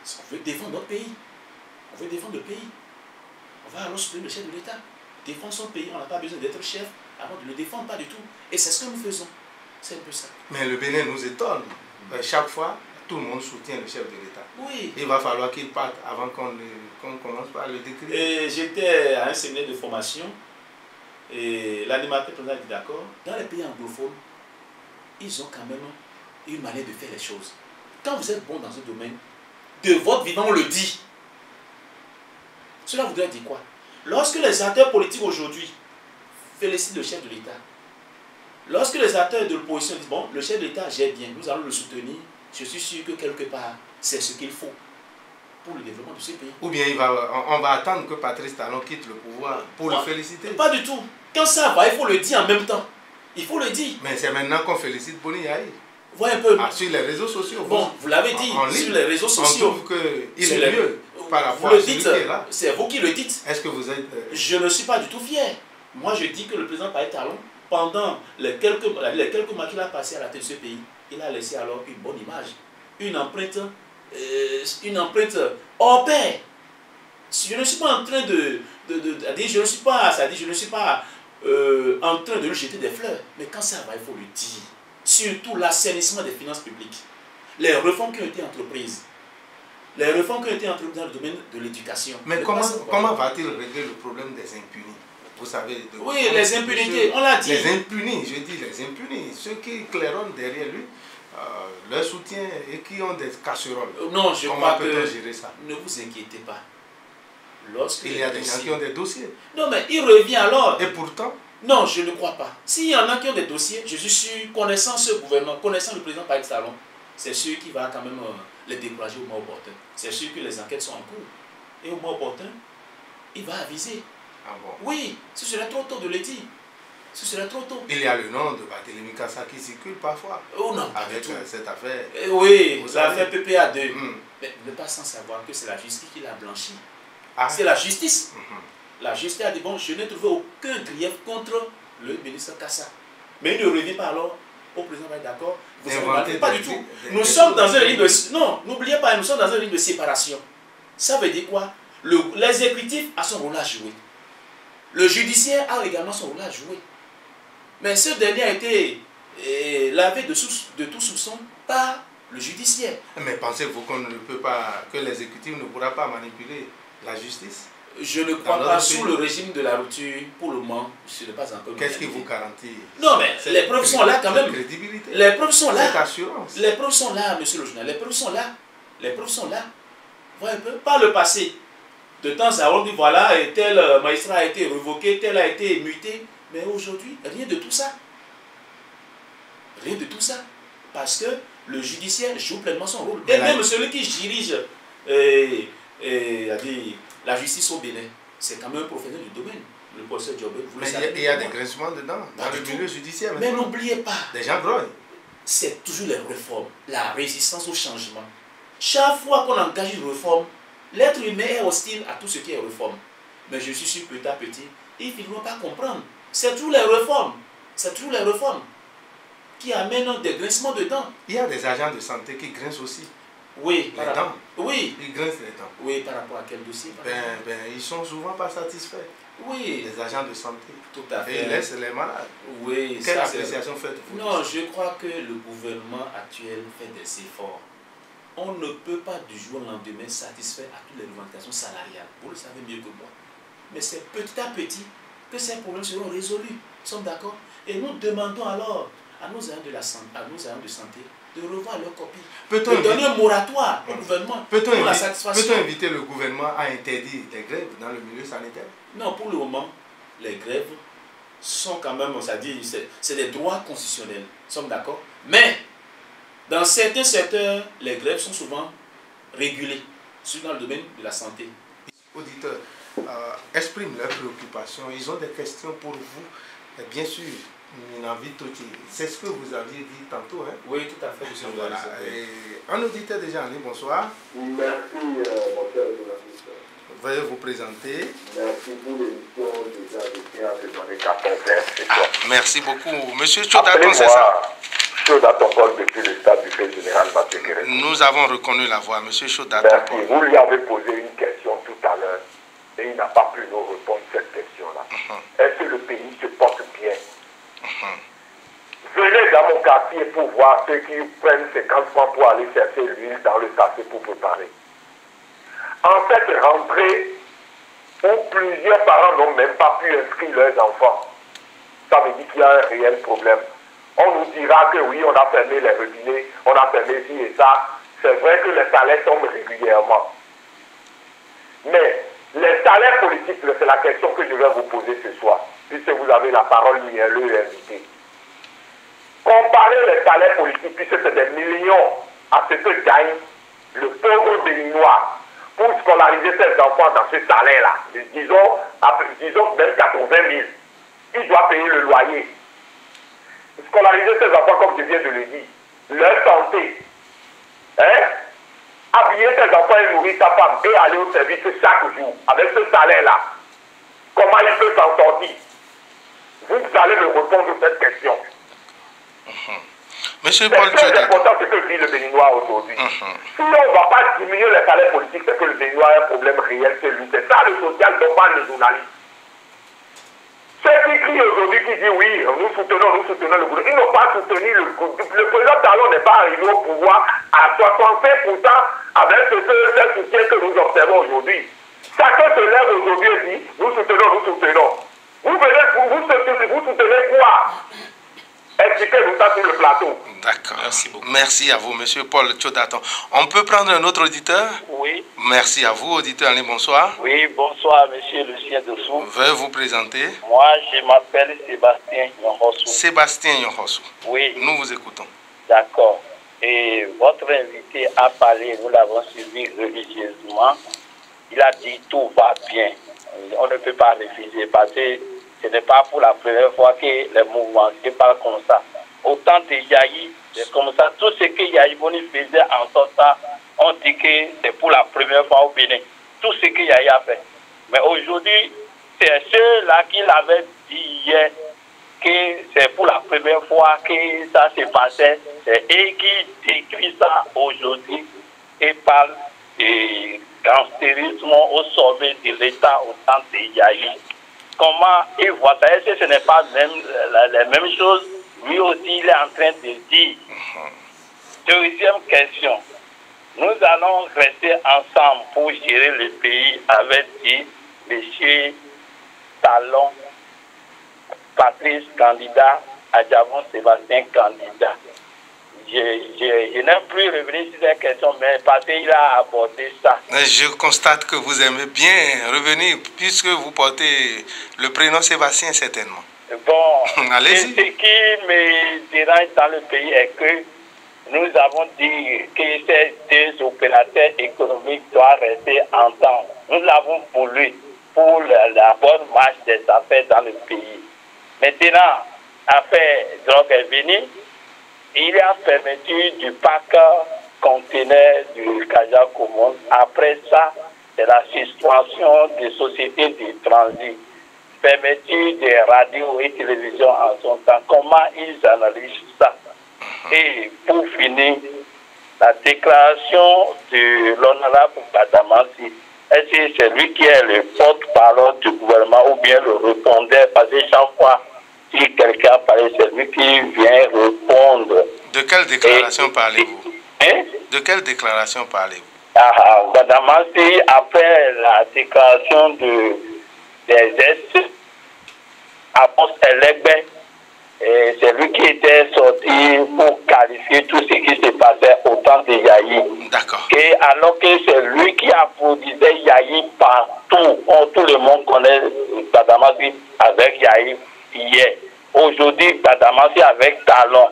Speaker 2: On veut défendre notre pays. On veut défendre le pays. On va alors soutenir le chef de l'État. Défendre son pays, on n'a pas besoin d'être chef avant de le défendre, pas du tout. Et c'est ce que nous faisons. C'est un peu ça.
Speaker 1: Mais le Bénin nous étonne. Chaque fois, tout le monde soutient le chef de l'État.
Speaker 2: Oui.
Speaker 1: Il va falloir qu'il parte avant qu'on commence par le décrire.
Speaker 2: J'étais à un séminaire de formation et l'animateur président dit d'accord. Dans les pays anglophones, ils ont quand même une manière de faire les choses. Quand vous êtes bon dans un domaine, de votre vivant, on le dit. Cela voudrait dire quoi? Lorsque les acteurs politiques aujourd'hui félicitent le chef de l'État, lorsque les acteurs de l'opposition disent bon, le chef de l'État gère bien, nous allons le soutenir, je suis sûr que quelque part, c'est ce qu'il faut pour le développement de ce pays.
Speaker 1: Ou bien on va attendre que Patrice Talon quitte le pouvoir pour le féliciter?
Speaker 2: Pas du tout. Quand ça va, il faut le dire en même temps. Il faut le dire.
Speaker 1: Mais c'est maintenant qu'on félicite Boni Yahi.
Speaker 2: Voyez un peu.
Speaker 1: Sur les réseaux sociaux.
Speaker 2: Bon, vous l'avez dit, sur les réseaux sociaux.
Speaker 1: On trouve qu'il est mieux par rapport à celui qui est là.
Speaker 2: C'est vous qui le dites.
Speaker 1: Est-ce que vous êtes...
Speaker 2: Je ne suis pas du tout fier. Moi, je dis que le président Patrice Talon, pendant les quelques mois qu'il a passé à la tête de ce pays, il a laissé alors une bonne image, une empreinte hors pair. Je ne suis pas en train je ne suis pas en train de lui jeter des fleurs, mais quand ça va, il faut le dire. Surtout l'assainissement des finances publiques, les réformes qui ont été entreprises, dans le domaine de l'éducation.
Speaker 1: Mais comment va-t-il régler le problème des impunis? Vous savez,
Speaker 2: oui, les impunités, on l'a dit.
Speaker 1: Les impunis, je dis les impunis, ceux qui claironnent derrière lui, leur soutien et qui ont des casseroles.
Speaker 2: Non, je crois que
Speaker 1: gérer ça?
Speaker 2: Ne vous inquiétez pas.
Speaker 1: Il y a des gens qui ont des dossiers.
Speaker 2: Non, mais il revient alors.
Speaker 1: Et pourtant?
Speaker 2: Non, je ne crois pas. S'il y en a qui ont des dossiers, je suis sûr, connaissant ce gouvernement, connaissant le président Patrice Talon, c'est sûr qu'il va quand même les décourager au moment opportun. C'est sûr que les enquêtes sont en cours. Et au moment opportun, il va aviser.
Speaker 1: Ah bon?
Speaker 2: Oui, ce serait trop tôt de le dire. Ce serait trop tôt.
Speaker 1: Il y a le nom de Barthélémy Kassa qui circule parfois.
Speaker 2: Oh non,
Speaker 1: avec cette affaire.
Speaker 2: Oui, l'affaire PPA2. Mais ne pas sans savoir que c'est la justice qui l'a blanchi. Ah. C'est la justice. La justice a dit bon, je n'ai trouvé aucun grief contre le ministre Kassa. Mais il ne revient pas alors au président, d'accord? Vous savez pas du tout. Nous sommes dans un régime de... Non, n'oubliez pas, nous sommes dans un régime de séparation. Ça veut dire quoi? L'exécutif a son rôle à jouer. Le judiciaire a également son rôle à jouer. Mais ce dernier a été lavé de tout soupçon par le judiciaire.
Speaker 1: Mais pensez-vous qu'on ne peut pas, que l'exécutif ne pourra pas manipuler la justice?
Speaker 2: Je ne crois pas sous le régime de la rupture, pour le moment, je ne sais pas encore.
Speaker 1: Qu'est-ce qui vous garantit?
Speaker 2: Non, mais les preuves sont là quand même.
Speaker 1: Crédibilité.
Speaker 2: Les preuves sont là.
Speaker 1: Cette assurance.
Speaker 2: Les preuves sont là, monsieur le journaliste. Les preuves sont là. Les preuves sont là. Voyez un peu. Par le passé, de temps à autre, voilà, tel magistrat a été révoqué, tel a été muté. Mais aujourd'hui, rien de tout ça. Rien de tout ça. Parce que le judiciaire joue pleinement son rôle. Et même celui qui dirige la justice au Bénin, c'est quand même un professionnel du domaine. Le professeur Diobé, vous le savez.
Speaker 1: Mais il y a des grincements dedans, dans le milieu judiciaire.
Speaker 2: Mais n'oubliez pas.
Speaker 1: Des gens grognent.
Speaker 2: C'est toujours les réformes, la résistance au changement. Chaque fois qu'on engage une réforme, l'être humain est hostile à tout ce qui est réforme. Mais je suis sûr, petit à petit, ils ne finiront pas comprendre. C'est toujours les réformes. C'est toujours les réformes qui amènent des grincements de dents.
Speaker 1: Il y a des agents de santé qui grincent aussi.
Speaker 2: Oui,
Speaker 1: les dents.
Speaker 2: Oui.
Speaker 1: Ils grincent les dents.
Speaker 2: Oui, par rapport à quel dossier?
Speaker 1: Ils sont souvent pas satisfaits.
Speaker 2: Oui.
Speaker 1: Les agents de santé.
Speaker 2: Tout à fait.
Speaker 1: Et ils laissent les malades.
Speaker 2: Oui.
Speaker 1: Quelle appréciation faites-vous?
Speaker 2: Non, je crois que le gouvernement actuel fait des efforts. On ne peut pas du jour au lendemain satisfaire à toutes les revendications salariales. Vous le savez mieux que moi. Mais c'est petit à petit que ces problèmes seront résolus. Nous sommes d'accord? Et nous demandons alors à nos agents de santé de revoir leur copie, de donner un moratoire au gouvernement pour la satisfaction.
Speaker 1: Peut-on inviter le gouvernement à interdire les grèves dans le milieu sanitaire?
Speaker 2: Non, pour le moment, les grèves sont quand même, c'est des droits constitutionnels. Nous sommes d'accord? Mais dans certains secteurs, les grèves sont souvent régulées, surtout dans le domaine de la santé.
Speaker 1: Les auditeurs expriment leurs préoccupations, ils ont des questions pour vous, et bien sûr. C'est ce que vous aviez dit tantôt. Hein?
Speaker 2: Oui, tout à fait.
Speaker 1: Voilà. Un auditeur déjà en ligne, bonsoir.
Speaker 3: Merci, mon cher journaliste.
Speaker 1: Veuillez vous présenter.
Speaker 3: Merci pour l'émission déjà de Pierre de donner 14
Speaker 1: merci beaucoup. Monsieur Chodaton, c'est ça?
Speaker 3: Chodaton Paul depuis le stade du fait général Matékéré.
Speaker 1: Nous avons reconnu la voix, monsieur Chodaton.
Speaker 3: Merci. Vous lui avez posé une question tout à l'heure et il n'a pas pu nous répondre cette question-là. Est-ce que le pays se porte bien? Venez dans mon quartier pour voir ceux qui prennent 50 francs pour aller chercher l'huile dans le café pour préparer. En cette rentrée, où plusieurs parents n'ont même pas pu inscrire leurs enfants, ça veut dire qu'il y a un réel problème. On nous dira que oui, on a fermé les robinets, on a fermé ci et ça. C'est vrai que les salaires tombent régulièrement. Mais les salaires politiques, c'est la question que je vais vous poser ce soir, puisque vous avez la parole mielleuse et invitée. Comparez les salaires politiques, puisque c'est des millions, à ce que gagne le pauvre béninois pour scolariser ses enfants dans ce salaire-là. Disons même 80 000. Il doit payer le loyer. Scolariser ses enfants, comme je viens de le dire. Leur santé. Hein? Habiller ses enfants et nourrir sa femme et aller au service chaque jour avec ce salaire-là. Comment il peut s'en sortir? Vous allez me répondre à cette question.
Speaker 1: Monsieur Paul,
Speaker 3: c'est très important ce que vit le Béninois aujourd'hui. Si on ne va pas diminuer les salaires politiques, c'est que le Béninois a un problème réel chez lui. C'est ça le social dont parle le journaliste. Ceux qui crient aujourd'hui, qui disent oui, nous soutenons le gouvernement, ils n'ont pas soutenu le président Talon n'est pas arrivé au pouvoir à 65% avec ce soutien que nous observons aujourd'hui. Chacun se lève aujourd'hui et dit nous soutenons. Vous soutenez quoi? Expliquez-nous ça sur le plateau.
Speaker 1: D'accord. Merci beaucoup. Merci à vous, monsieur Paul Chodaton. On peut prendre un autre auditeur?
Speaker 4: Oui.
Speaker 1: Merci à vous, auditeur. Allez, bonsoir.
Speaker 4: Oui, bonsoir, monsieur Lucien Dessous.
Speaker 1: Veuillez vous présenter.
Speaker 4: Moi, je m'appelle Sébastien Nyonhossou.
Speaker 1: Sébastien Nyonhossou.
Speaker 4: Oui.
Speaker 1: Nous vous écoutons. D'accord.
Speaker 4: Et votre invité a parlé, nous l'avons suivi religieusement. Il a dit tout va bien. On ne peut pas refuser parce que ce n'est pas pour la première fois que les mouvements se parlent comme ça. Autant de Yahi, c'est comme ça. Tout ce que Yahi Boni faisait en son temps, on dit que c'est pour la première fois au Bénin. Tout ce que Yahi a fait. Mais aujourd'hui, c'est ceux-là qui l'avaient dit hier que c'est pour la première fois que ça se passait. C'est eux qui décrivent ça aujourd'hui et parlent de gangstérisme au sommet de l'État au temps de Yahi. Comment il voit ça? Est-ce que ce n'est pas même la même chose? Lui aussi, il est en train de dire. Deuxième question. Nous allons rester ensemble pour gérer le pays, avec dit M. Talon, Patrice candidat, Adjavon Sébastien candidat. Je n'aime plus revenir sur cette question, mais parce qu'il a abordé ça.
Speaker 1: Je constate que vous aimez bien revenir, puisque vous portez le prénom Sébastien, certainement.
Speaker 4: Bon,
Speaker 1: allez-y.
Speaker 4: Ce qui me dérange dans le pays est que nous avons dit que ces deux opérateurs économiques doivent rester ensemble. Nous l'avons voulu pour la bonne marche des affaires dans le pays. Maintenant, l'affaire drogue est venue. Il y a fermeture du parc conteneur du Kaja Komon. Après ça, c'est la suspension des sociétés de transit. Fermeture des radios et télévisions en son temps. Comment ils analysent ça? Et pour finir, la déclaration de l'honorable Badamassi, est-ce que c'est lui qui est le porte-parole du gouvernement ou bien le répondeur? Parce que chaque fois, si quelqu'un parle, c'est lui qui vient répondre.
Speaker 1: De quelle déclaration parlez-vous?
Speaker 4: Hein?
Speaker 1: De quelle déclaration parlez-vous?
Speaker 4: Badamassi, après la déclaration des Amos Elegbe. C'est lui qui était sorti pour qualifier tout ce qui se passait au temps de Yahi.
Speaker 1: D'accord.
Speaker 4: Et alors que c'est lui qui applaudissait Yahi partout. Tout le monde connaît Tadamassi avec Yahi hier. Aujourd'hui, Tadamassi avec Talon.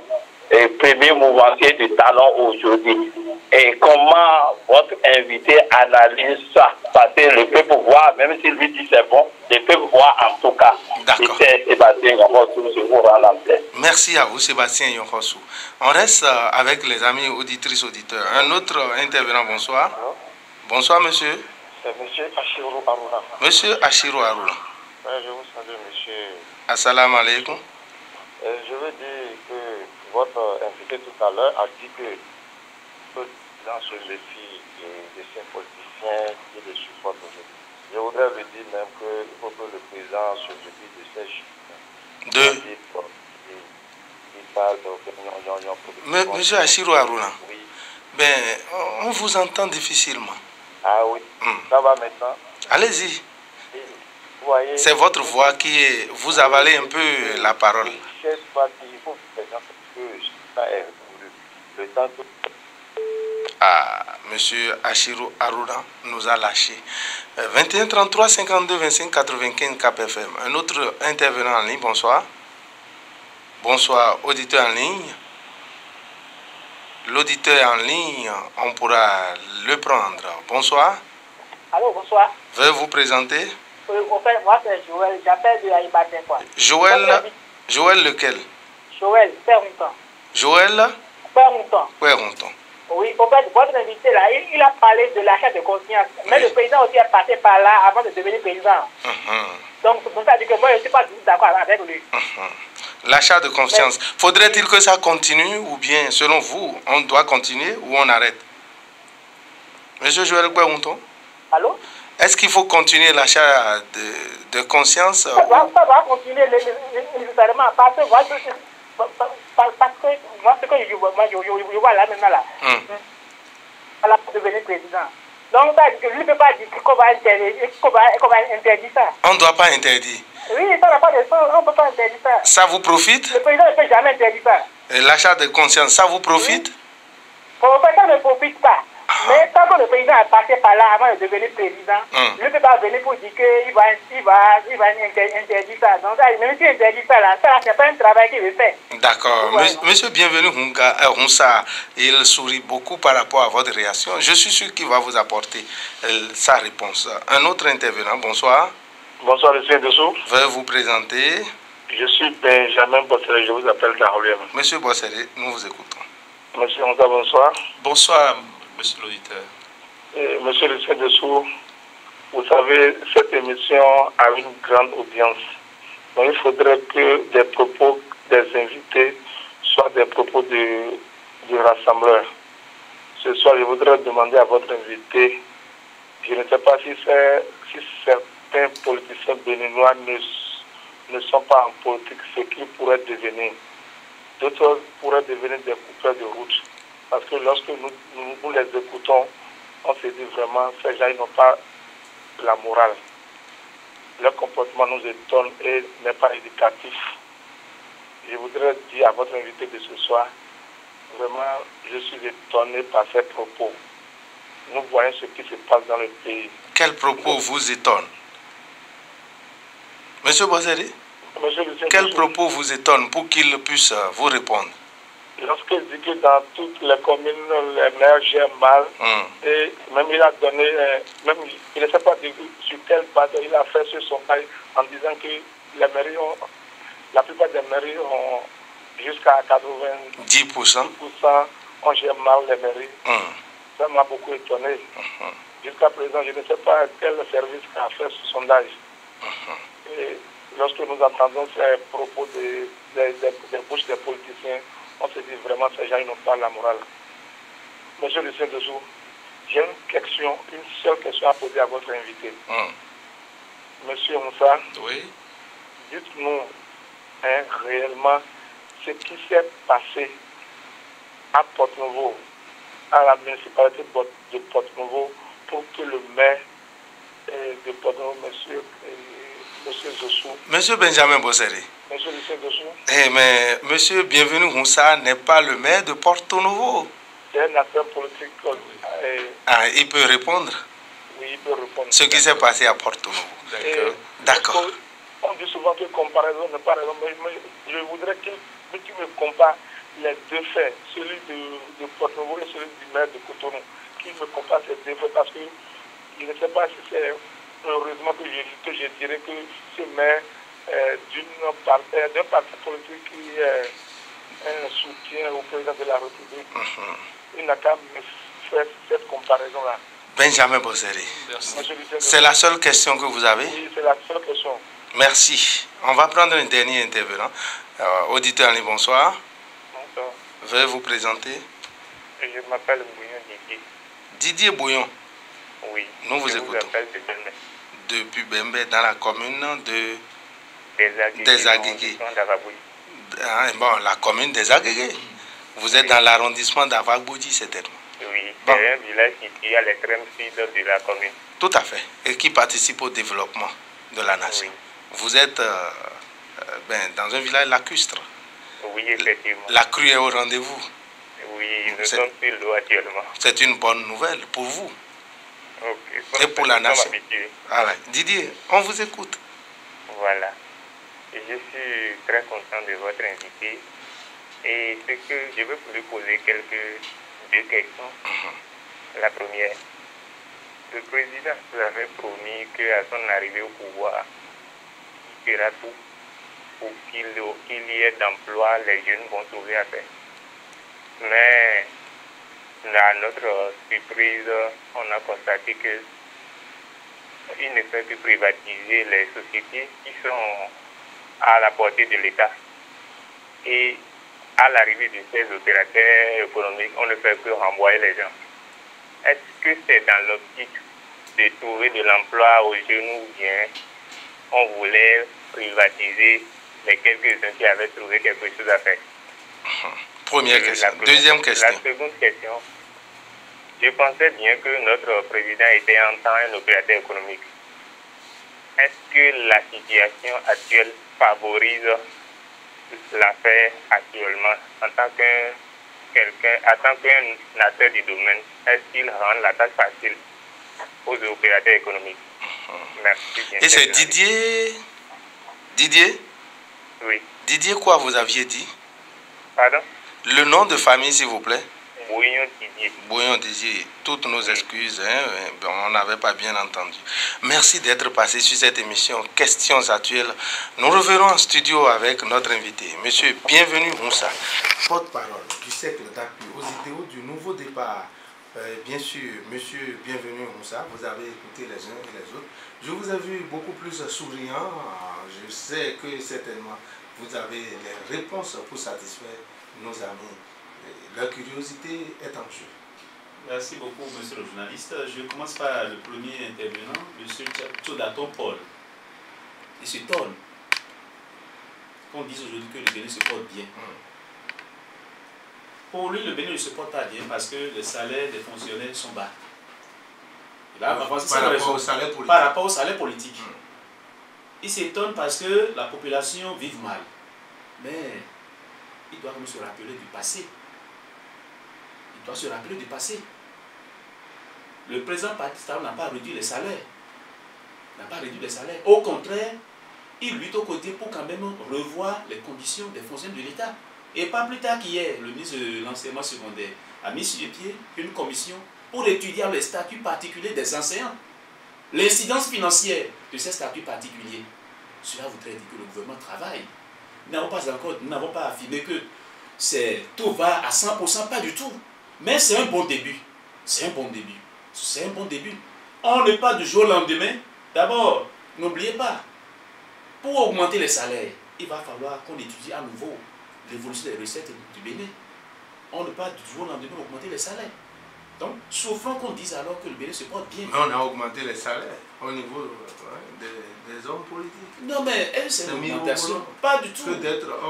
Speaker 4: Et premier mouvementier de Talon aujourd'hui. Et comment votre invité analyse ça? Parce que le peuple voit, même s'il lui dit c'est bon, le peuple voit en tout cas.
Speaker 1: D'accord.
Speaker 4: Sébastien Yonkosu, je vous rends l'antenne.
Speaker 1: Merci à vous, Sébastien Yonkosu. On reste avec les amis auditrices, auditeurs. Un autre intervenant, bonsoir.
Speaker 5: Allô?
Speaker 1: Bonsoir, monsieur.
Speaker 5: C'est monsieur Ashiro Aruna.
Speaker 1: Monsieur Ashiro Aruna.
Speaker 5: Oui, je vous salue, monsieur.
Speaker 1: Assalamu alaikum.
Speaker 5: Je veux dire que votre invité tout à l'heure a dit que le président se méfie de ces politiciens qui le supportent aujourd'hui. Je voudrais lui dire même qu'il faut que le président se méfie de ces chiffres. Il parle d'opinion.
Speaker 1: Monsieur Ashiro Aruna.
Speaker 5: Oui.
Speaker 1: Ben, on vous entend difficilement.
Speaker 5: Ah oui. Ça va maintenant?
Speaker 1: Allez-y.
Speaker 5: Vous voyez,
Speaker 1: c'est votre voix qui est... Vous avalez un peu la parole.
Speaker 5: Je sais pas qu'il faut que ça est le temps que...
Speaker 1: Ah, monsieur Ashiro Aruna nous a lâché. 21 33 52 25 95 KPFM. Un autre intervenant en ligne, bonsoir. Bonsoir, auditeur en ligne. L'auditeur en ligne, on pourra le prendre. Bonsoir.
Speaker 6: Allô, bonsoir.
Speaker 1: Veuillez vous présenter.
Speaker 6: En fait, moi c'est Joël, j'appelle de Aïbaté quoi.
Speaker 1: Joël lequel?
Speaker 6: Joël, Père-Ronton.
Speaker 1: Joël
Speaker 6: Père-Ronton.
Speaker 1: Père-Ronton.
Speaker 6: Oui, en fait, votre invité là, il a parlé de l'achat de conscience. Mais le président aussi est passé par là avant de devenir président. Donc, c'est pour ça que moi je ne suis pas d'accord avec lui.
Speaker 1: L'achat de confiance. Faudrait-il que ça continue ou bien, selon vous, on doit continuer ou on arrête? Monsieur Joël Père-Ronton?
Speaker 6: Allô?
Speaker 1: Est-ce qu'il faut continuer l'achat de conscience?
Speaker 6: Ça doit continuer nécessairement parce que moi, ce que je vois là maintenant là, à la devenir président. Donc, lui ne peut pas dire qu'on va interdire ça.
Speaker 1: On ne doit pas interdire.
Speaker 6: Oui, ça n'a pas de sens, on ne peut pas interdire ça.
Speaker 1: Ça vous profite?
Speaker 6: Le président ne peut jamais interdire ça.
Speaker 1: L'achat de conscience, ça vous profite?
Speaker 6: Oui. Ça ne profite pas. Mais quand le président est passé par là avant de devenir président, il ne peut pas venir pour dire qu'il va interdire ça. Donc, même s'il interdit ça, là, c'est pas un travail qu'il veut faire.
Speaker 1: D'accord. Monsieur Bienvenu Hunsa, il sourit beaucoup par rapport à votre réaction. Je suis sûr qu'il va vous apporter sa réponse. Un autre intervenant, bonsoir.
Speaker 5: Bonsoir, monsieur Dessous.
Speaker 1: Veuillez vous présenter.
Speaker 5: Je suis Benjamin Bosseret, je vous appelle d'Arlem.
Speaker 1: Monsieur Bosseret, nous vous écoutons.
Speaker 5: Monsieur Hunsa, bonsoir.
Speaker 2: Bonsoir, monsieur l'auditeur.
Speaker 5: Monsieur le Dessous, vous savez, cette émission a une grande audience. Donc il faudrait que des propos des invités soient des propos du rassembleur. Ce soir, je voudrais demander à votre invité, je ne sais pas si certains politiciens béninois ne sont pas en politique, ce qu'ils pourraient devenir. D'autres pourraient devenir des coupeurs de route. Parce que lorsque nous les écoutons, on se dit vraiment, ces gens n'ont pas la morale. Leur comportement nous étonne et n'est pas éducatif. Je voudrais dire à votre invité de ce soir, vraiment, je suis étonné par ces propos. Nous voyons ce qui se passe dans le pays.
Speaker 1: Quels propos vous étonnent? Monsieur Bosseri, quels propos vous étonnent pour qu'il puisse vous répondre?
Speaker 5: Lorsqu'il dit que dans toutes les communes, les maires gèrent mal, et même il a donné, même il ne sait pas sur quelle base il a fait ce sondage en disant que les mairies la plupart des mairies ont jusqu'à 90% on gère mal les mairies. Ça m'a beaucoup étonné. Jusqu'à présent, je ne sais pas quel service a fait ce sondage. Et lorsque nous entendons ces propos des bouches des politiciens, on se dit vraiment ces gens n'ont pas la morale. Monsieur le Saint-Dessous, j'ai une seule question à poser à votre invité. Monsieur Moussa, dites-nous réellement ce qui s'est passé à Porte-Nouveau, à la municipalité de Porte-Nouveau, pour que le maire de Porte-Nouveau, monsieur Monsieur Zossou.
Speaker 1: Monsieur Benjamin Bosseri.
Speaker 5: Monsieur Lucien Zossou.
Speaker 1: Eh, mais Monsieur Bienvenu Moussa n'est pas le maire de Porto Novo.
Speaker 5: C'est un acteur politique.
Speaker 1: Ah, il peut répondre.
Speaker 5: Oui, il peut répondre.
Speaker 1: Ce qui s'est passé à Porto Novo. D'accord.
Speaker 5: On dit souvent que comparaison n'est pas raison, mais je voudrais que tu me compares les deux faits, celui de Porto Novo et celui du maire de Cotonou. Qu'il me compare ces deux faits parce que je ne sais pas si c'est heureusement que je dirais que ce maire d'un parti politique qui est un soutien au président de la République. Il n'a qu'à me faire cette comparaison-là.
Speaker 1: Benjamin Bosseri, c'est la seule question que vous avez?
Speaker 5: Oui, c'est la seule question.
Speaker 1: Merci. On va prendre un dernier intervenant. Auditeur en ligne, bonsoir.
Speaker 5: Bonsoir.
Speaker 1: Veuillez vous présenter.
Speaker 5: Je m'appelle Bouillon Didier.
Speaker 1: Didier Bouillon.
Speaker 5: Oui.
Speaker 1: Nous vous écoutons. Depuis Bembe, dans la commune des Aguégués. Bon, la commune des Aguégués. Vous êtes dans l'arrondissement d'Avagboudi, certainement.
Speaker 5: Oui, c'est un village situé à l'extrême sud de la commune.
Speaker 1: Tout à fait. Et qui participe au développement de la nation. Oui. Vous êtes dans un village lacustre.
Speaker 5: Oui, effectivement.
Speaker 1: La crue est au rendez-vous.
Speaker 5: Oui, nous sommes sur l'eau actuellement.
Speaker 1: C'est une bonne nouvelle pour vous.
Speaker 5: Ok.
Speaker 1: Et pour la nation. Voilà. Didier, on vous écoute.
Speaker 5: Voilà. Je suis très content de votre invité. Et ce que je veux vous poser deux questions. La première, le président vous avait promis qu'à son arrivée au pouvoir, il fera tout pour qu'il y ait d'emploi, les jeunes vont trouver à faire. Mais à notre surprise, on a constaté qu'il ne fait que privatiser les sociétés qui sont à la portée de l'État. Et à l'arrivée de ces opérateurs économiques, on ne fait que renvoyer les gens. Est-ce que c'est dans l'optique de trouver de l'emploi aux jeunes ou bien on voulait privatiser les quelques-uns qui avaient trouvé quelque chose à faire?
Speaker 1: Première question. Deuxième question.
Speaker 5: La seconde question. Je pensais bien que notre président était en temps un opérateur économique. Est-ce que la situation actuelle favorise l'affaire actuellement en tant qu'un acteur du domaine? Est-ce qu'il rend la tâche facile aux opérateurs économiques? Merci bien.
Speaker 1: Et c'est Didier?
Speaker 5: Oui.
Speaker 1: Didier quoi vous aviez dit?
Speaker 5: Pardon?
Speaker 1: Le nom de famille s'il vous plaît?
Speaker 5: Bouillon Didier.
Speaker 1: Bouillon Didier. Toutes nos excuses, on n'avait pas bien entendu. Merci d'être passé sur cette émission Questions actuelles. Nous revenons en studio avec notre invité, Monsieur Bienvenu Moussa, porte-parole du cercle d'appui aux idéaux du nouveau départ. Bien sûr, Monsieur Bienvenu Moussa, vous avez écouté les uns et les autres. Je vous ai vu beaucoup plus souriant. Je sais que certainement vous avez les réponses pour satisfaire nos amis. La curiosité est en jeu.
Speaker 2: Merci beaucoup, monsieur le journaliste. Je commence par le premier intervenant, monsieur Tchodaton Paul. Il s'étonne qu'on dise aujourd'hui que le Bénin se porte bien. Pour lui, le Bénin ne se porte pas bien parce que les salaires des fonctionnaires sont bas. Là, par rapport au salaire politique. Il s'étonne parce que la population vit mal. Mais il doit nous se rappeler du passé. Il doit se rappeler du passé. Le président Patista n'a pas réduit les salaires. Au contraire, il lutte aux côtés pour quand même revoir les conditions des fonctionnaires de l'État. Et pas plus tard qu'hier, le ministre de l'enseignement secondaire a mis sur pied une commission pour étudier les statuts particuliers des enseignants. L'incidence financière de ces statuts particuliers. Cela voudrait dire que le gouvernement travaille. Nous n'avons pas affirmé que tout va à 100%, pas du tout. Mais c'est un bon début. On n'est pas du jour au lendemain. D'abord, n'oubliez pas, pour augmenter les salaires, il va falloir qu'on étudie à nouveau l'évolution des recettes du Bénin. On ne peut pas du jour au lendemain augmenter les salaires. Donc, souffrons qu'on dise alors que le Bénin se porte bien.
Speaker 1: Mais on a augmenté les salaires au niveau des hommes politiques.
Speaker 2: Non, mais c'est une augmentation. Pas du tout.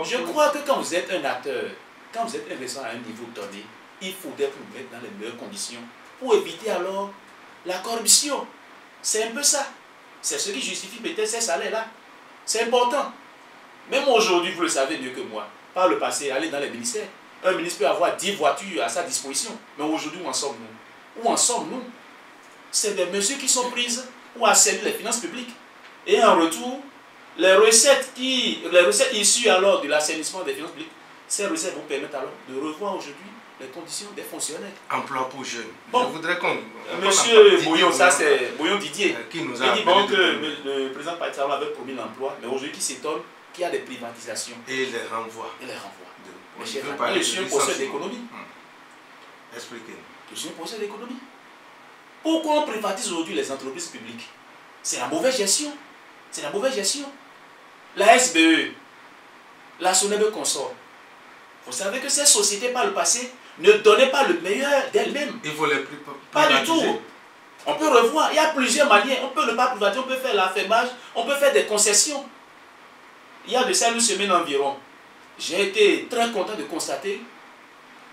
Speaker 2: Je crois que quand vous êtes un acteur, quand vous êtes investi à un niveau donné, il faudrait vous mettre dans les meilleures conditions pour éviter alors la corruption. C'est un peu ça. C'est ce qui justifie peut-être ces salaires-là. C'est important. Même aujourd'hui, vous le savez mieux que moi, par le passé, aller dans les ministères, un ministre peut avoir 10 voitures à sa disposition. Mais aujourd'hui, où en sommes-nous? Où en sommes-nous? C'est des mesures qui sont prises pour assainir les finances publiques. Et en retour, les recettes issues alors de l'assainissement des finances publiques, ces recettes vont permettre alors de revoir aujourd'hui les conditions des fonctionnaires.
Speaker 1: Emploi pour jeunes.
Speaker 2: Bon,
Speaker 1: je voudrais qu'on...
Speaker 2: Monsieur Bouillon, ça c'est Bouillon Didier,
Speaker 1: qui nous
Speaker 2: il
Speaker 1: a
Speaker 2: dit bon que le président Patrick avait promis l'emploi, mais aujourd'hui qui s'étonne qu'il y a des privatisations.
Speaker 1: Et il les renvoie.
Speaker 2: Mais je suis un procès d'économie.
Speaker 1: Expliquez-nous.
Speaker 2: Je suis un procès d'économie. Pourquoi on privatise aujourd'hui les entreprises publiques? C'est la mauvaise gestion. C'est la mauvaise gestion. La SBE, la Sonebe Consort, vous savez que ces sociétés par le passé ne donnaient pas le meilleur d'elles-mêmes.
Speaker 1: Il faut les
Speaker 2: pas du tout. On peut revoir. Il y a plusieurs manières. On peut ne pas privatiser, on peut faire l'affermage, on peut faire des concessions. Il y a de ça une semaine environ, j'ai été très content de constater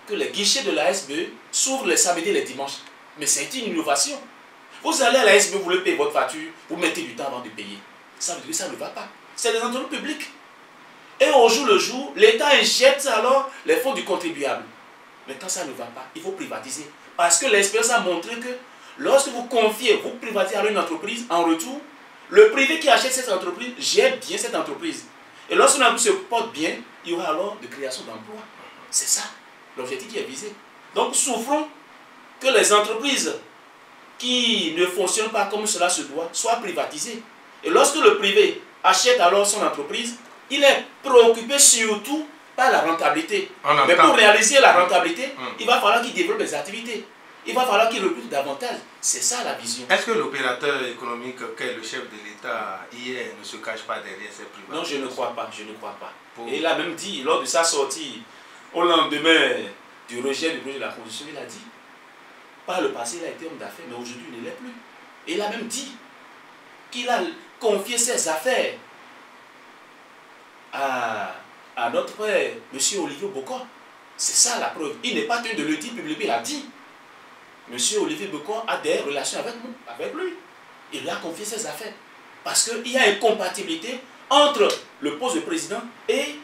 Speaker 2: que les guichets de la SBE s'ouvrent les samedis et les dimanches. Mais c'est une innovation. Vous allez à la SBE, vous voulez payer votre facture, vous mettez du temps avant de payer. Ça veut dire que ça ne va pas. C'est des entreprises publiques. Et au jour le jour, l'État injecte alors les fonds du contribuable. Mais quand ça ne va pas, il faut privatiser. Parce que l'expérience a montré que lorsque vous confiez, vous privatisez à une entreprise, en retour, le privé qui achète cette entreprise gère bien cette entreprise. Et lorsque l'entreprise se porte bien, il y aura alors de création d'emplois. C'est ça, l'objectif qui est visé. Donc souffrons que les entreprises qui ne fonctionnent pas comme cela se doit soient privatisées. Et lorsque le privé achète alors son entreprise, il est préoccupé surtout par la rentabilité. Mais pour réaliser la rentabilité, il va falloir qu'il développe des activités. Il va falloir qu'il recrute davantage. C'est ça la vision.
Speaker 1: Est-ce que l'opérateur économique qu'est le chef de l'État hier ne se cache pas derrière ces privats?
Speaker 2: Non, je ne crois pas. Je ne crois pas. Et il a même dit, lors de sa sortie, au lendemain du rejet du projet de la Constitution, il a dit, par le passé, il a été homme d'affaires, mais aujourd'hui, il ne l'est plus. Et il a même dit qu'il a confié ses affaires à notre frère, M. Olivier Bokor. C'est ça la preuve. Il n'est pas tenu de le dire publiquement, il a dit. M. Olivier Bokor a des relations avec lui. Il lui a confié ses affaires. Parce qu'il y a une compatibilité entre le poste de président et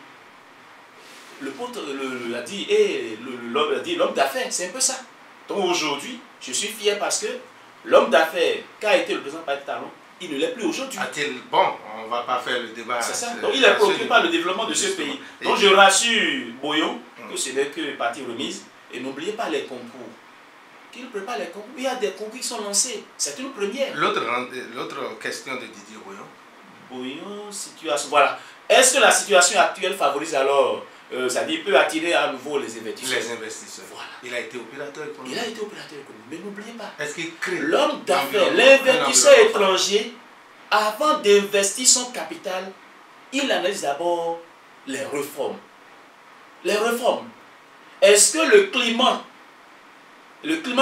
Speaker 2: l'homme d'affaires. C'est un peu ça. Donc aujourd'hui, je suis fier parce que l'homme d'affaires qu'a été le président Patrick Talon, il ne l'est plus aujourd'hui.
Speaker 1: Bon, on ne va pas faire le débat.
Speaker 2: C'est ça. Donc il est préoccupé par le développement de ce pays. Donc je rassure Bouillon que ce n'est que partie remise. Et n'oubliez pas les concours. Qu'il prépare les concours. Il y a des concours qui sont lancés. C'est une première.
Speaker 1: L'autre question de Didier Bouillon.
Speaker 2: Bouillon, situation. Voilà. Est-ce que la situation actuelle favorise alors, c'est-à-dire peut attirer à nouveau les investisseurs?
Speaker 1: Les investisseurs. Voilà. Il a été opérateur économique.
Speaker 2: Il a été opérateur économique. Mais n'oubliez pas.
Speaker 1: Est-ce qu'il crée
Speaker 2: l'homme d'affaires, l'investisseur étranger, avant d'investir son capital, il analyse d'abord les réformes. Les réformes. Est-ce que le climat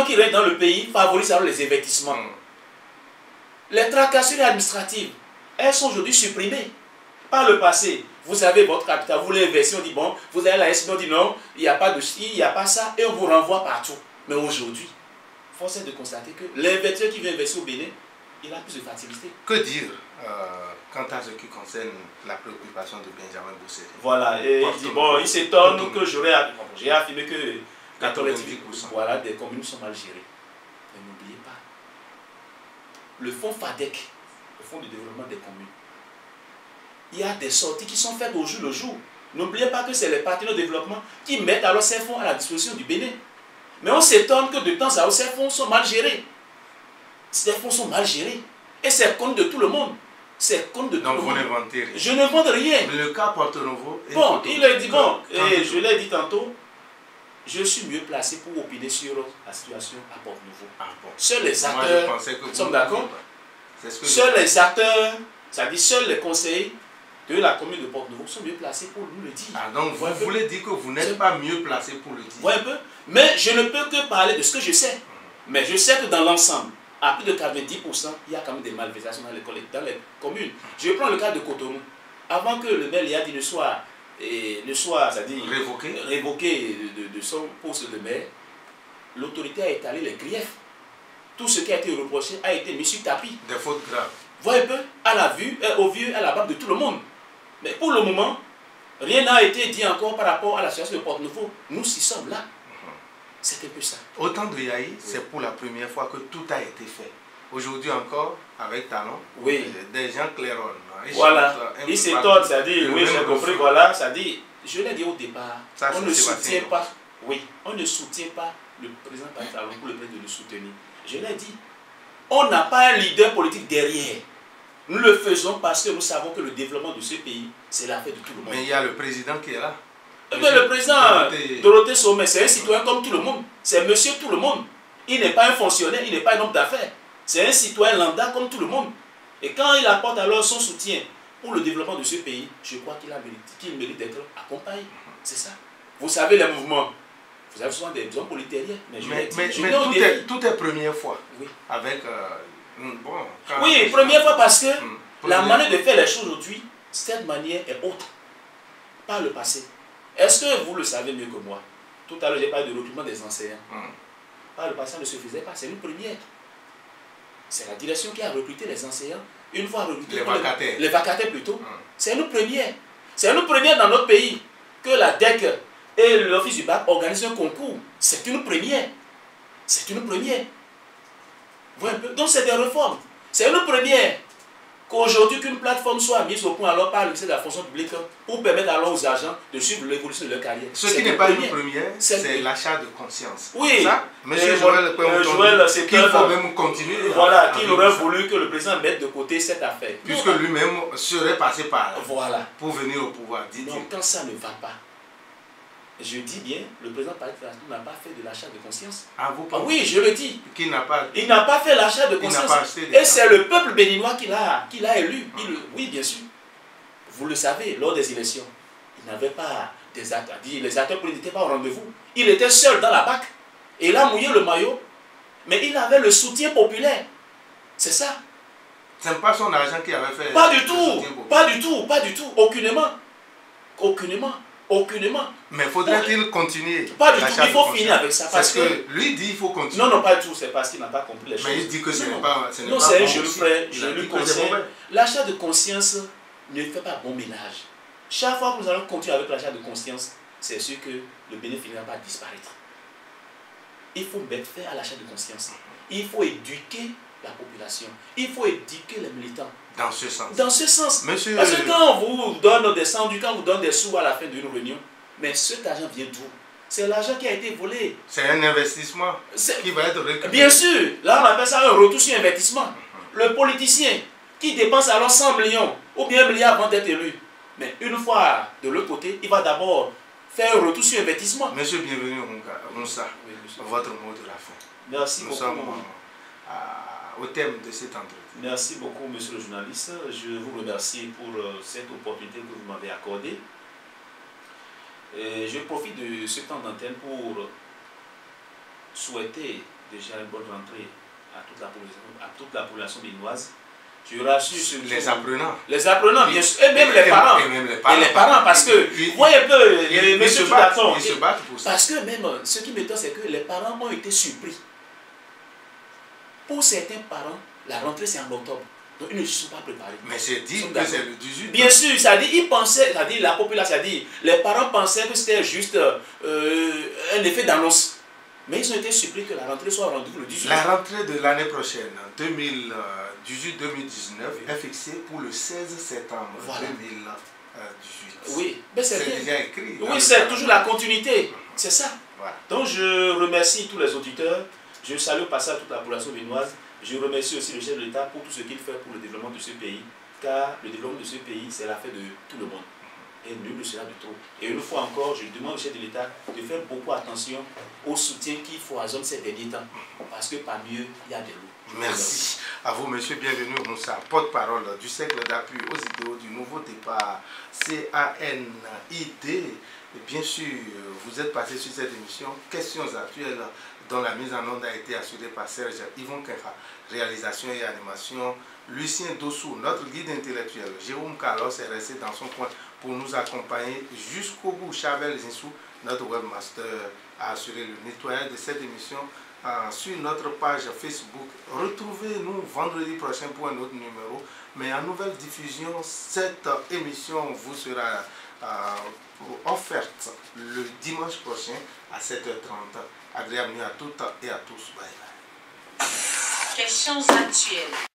Speaker 2: qui règne dans le pays favorise alors les investissements? Les tracasseries administratives, elles sont aujourd'hui supprimées. Par le passé, vous avez votre capital, vous voulez investir, on dit bon, vous avez la SB, on dit non, il n'y a pas de ci, il n'y a pas ça, et on vous renvoie partout. Mais aujourd'hui, force est de constater que l'investisseur qui veut investir au Bénin, il a plus de facilité.
Speaker 1: Que dire quant à ce qui concerne la préoccupation de Benjamin Bosseré?
Speaker 2: Voilà, et il dit bon, il s'étonne que j'ai affirmé que 90%, voilà, des communes sont mal gérées. Mais n'oubliez pas, le fonds FADEC, le fonds de développement des communes, il y a des sorties qui sont faites au jour le jour. N'oubliez pas que c'est les partenaires de développement qui mettent alors ces fonds à la disposition du Bénin. Mais on s'étonne que de temps à autre, ces fonds sont mal gérés. Ces fonds sont mal gérés. Et c'est compte de tout le monde. C'est compte de tout le monde.
Speaker 1: Donc vous n'inventez rien.
Speaker 2: Je ne vante rien.
Speaker 1: Mais le cas Porto Novo...
Speaker 2: Bon, il a dit, bon, et je l'ai dit tantôt, je suis mieux placé pour opiner sur la situation à Porto Novo.
Speaker 1: Ah bon.
Speaker 2: Seuls les acteurs sont d'accord. Seuls les acteurs, c'est-à-dire seuls les conseillers de la commune de Porto Novo sont mieux placés pour nous le dire.
Speaker 1: Ah, donc vous voulez dire que vous n'êtes pas mieux placé pour le dire.
Speaker 2: Voyez un peu. Mais je ne peux que parler de ce que je sais. Mais je sais que dans l'ensemble, à plus de 90%, il y a quand même des malversations dans les communes. Je prends le cas de Cotonou. Avant que le maire Liadi ne soit c'est-à-dire révoqué de son poste de maire, l'autorité a étalé les griefs. Tout ce qui a été reproché a été mis sur tapis.
Speaker 1: Des fautes graves.
Speaker 2: voyez un peu, à la vue, au vu, à la barbe de tout le monde. Mais pour le moment, rien n'a été dit encore par rapport à la situation de Porte-Nouveau. Nous y sommes là. C'est un peu ça.
Speaker 1: Au temps de Yahi, c'est pour la première fois que tout a été fait. Aujourd'hui encore, avec Talon, des gens claironnent.
Speaker 2: Voilà, ils s'étonnent, c'est-à-dire, oui, j'ai compris, voilà, c'est-à-dire, je l'ai dit au départ, on ne soutient pas, on ne soutient pas le président Talon pour le fait de le soutenir. Je l'ai dit, on n'a pas un leader politique derrière. Nous le faisons parce que nous savons que le développement de ce pays, c'est l'affaire de tout le monde.
Speaker 1: Mais il y a le président qui est là.
Speaker 2: Mais le président Dorothée Sommet, c'est un citoyen comme tout le monde. C'est monsieur tout le monde. Il n'est pas un fonctionnaire, il n'est pas un homme d'affaires. C'est un citoyen lambda comme tout le monde. Et quand il apporte alors son soutien pour le développement de ce pays, je crois qu'il mérite d'être accompagné. C'est ça. Vous savez les mouvements. Vous avez souvent des hommes politiques derrière.
Speaker 1: Mais tout est première fois. Oui. Avec...
Speaker 2: oui, première fois parce que la manière de faire les choses aujourd'hui, cette manière est autre. Par le passé. Est-ce que vous le savez mieux que moi? Tout à l'heure, j'ai parlé de recrutement des enseignants. Par le passé, ça ne se faisait pas. C'est une première. C'est la direction qui a recruté les enseignants. Une fois recruté les vacataires plutôt. C'est une première. C'est une première dans notre pays que la DEC et l'Office du bac organisent un concours. C'est une première. C'est une première. Donc c'est des réformes. C'est une première. Qu'aujourd'hui qu'une plateforme soit mise au point alors par le ministère de la fonction publique pour permettre alors aux agents de suivre l'évolution de leur carrière.
Speaker 1: Ce qui n'est pas une première, c'est l'achat de conscience.
Speaker 2: Oui.
Speaker 1: Ça, M. Joël, c'est qu'il faut même continuer.
Speaker 2: Voilà, qu'il aurait voulu que le président mette de côté cette affaire.
Speaker 1: Puisque lui-même serait passé par là.
Speaker 2: Voilà.
Speaker 1: Pour venir au pouvoir.
Speaker 2: Donc quand ça ne va pas, je dis bien, le président n'a pas fait de l'achat de conscience.
Speaker 1: Ah, vous
Speaker 2: pensez? Oui, je le dis.
Speaker 1: Il n'a pas
Speaker 2: fait l'achat de conscience. Et c'est le peuple béninois qui l'a élu. Oui, bien sûr. Vous le savez, lors des élections, il n'avait pas des acteurs. Les acteurs politiques n'étaient pas au rendez-vous. Il était seul dans la BAC. Et il a mouillé le maillot. Mais il avait le soutien populaire. C'est ça.
Speaker 1: Ce n'est pas son argent qui avait fait.
Speaker 2: Pas du tout. Pas du tout. Pas du tout. Aucunement. Aucunement. Aucunement.
Speaker 1: Mais faudrait-il continuer?
Speaker 2: Pas du tout, il faut finir avec ça. Parce que
Speaker 1: lui dit qu'il faut continuer.
Speaker 2: Non, pas du tout, c'est parce qu'il n'a pas compris les choses.
Speaker 1: Mais il dit que ce n'est pas.
Speaker 2: Non, c'est un jeune frère, je lui conseille. L'achat de conscience ne fait pas bon ménage. Chaque fois que nous allons continuer avec l'achat de conscience, c'est sûr que le bénéfice ne va pas disparaître. Il faut mettre fin à l'achat de conscience. Il faut éduquer la population. Il faut éduquer les militants.
Speaker 1: Dans ce sens.
Speaker 2: Dans ce sens.
Speaker 1: Monsieur...
Speaker 2: Parce que quand on vous donne des sandwichs, quand on vous donne des sous à la fin d'une réunion, mais cet argent vient d'où? C'est l'argent qui a été volé.
Speaker 1: C'est un investissement qui va être récupéré.
Speaker 2: Bien sûr. Là, on appelle ça un retour sur investissement. Le politicien qui dépense alors 100 millions ou bien 1 milliard avant d'être élu. Mais une fois de l'autre côté, il va d'abord faire un retour sur investissement.
Speaker 1: Monsieur, bienvenue Moussa. Oui, votre mot de la fin.
Speaker 2: Merci beaucoup.
Speaker 1: Nous sommes au thème de cet entretien.
Speaker 2: Merci beaucoup, monsieur le journaliste. Je vous remercie pour cette opportunité que vous m'avez accordée. Et je profite de ce temps d'antenne pour souhaiter déjà une bonne rentrée à toute la population béninoise. Je rassure
Speaker 1: les apprenants.
Speaker 2: Les apprenants, bien sûr. Et même les parents.
Speaker 1: Et même les parents.
Speaker 2: Parce que, vous voyez un peu,
Speaker 1: ils se battent pour ça.
Speaker 2: Parce que même, ce qui m'étonne, c'est que les parents ont été surpris. Pour certains parents, la rentrée c'est en octobre. Donc ils ne sont pas préparés.
Speaker 1: Mais c'est dit que c'est le 18.
Speaker 2: Bien sûr, ça dit, ils pensaient, ça dit, la population, ça dit, les parents pensaient que c'était juste un effet d'annonce. Mais ils ont été surpris que la rentrée soit rendue le 18.
Speaker 1: La rentrée de l'année prochaine, 2018-2019, est fixée pour le 16 septembre 2018.
Speaker 2: Oui, mais c'est
Speaker 1: déjà écrit.
Speaker 2: Oui, c'est toujours la continuité. C'est ça. Voilà. Donc je remercie tous les auditeurs. Je salue au passage toute la population béninoise. Je remercie aussi le chef de l'État pour tout ce qu'il fait pour le développement de ce pays. Car le développement de ce pays, c'est l'affaire de tout le monde. Et nul ne sera de trop. Et une fois encore, je demande au chef de l'État de faire beaucoup attention au soutien qu'il foisonne ces derniers temps. Parce que parmi eux, il y a des loups.
Speaker 1: Merci à vous, monsieur. Bienvenue au Moussa, porte-parole du cercle d'appui aux idéaux du nouveau départ CANID. Et bien sûr, vous êtes passé sur cette émission Questions actuelles dont la mise en onde a été assurée par Serge Yvon Kenfa. Réalisation et animation, Lucien Dossou, notre guide intellectuel. Jérôme Carlos est resté dans son coin pour nous accompagner jusqu'au bout. Chabel Zinsou, notre webmaster, a assuré le nettoyage de cette émission sur notre page Facebook. Retrouvez-nous vendredi prochain pour un autre numéro. Mais en nouvelle diffusion, cette émission vous sera offerte le dimanche prochain à 7h30. Agréable nuit à toutes et à tous. Bye bye.
Speaker 7: Questions actuelles.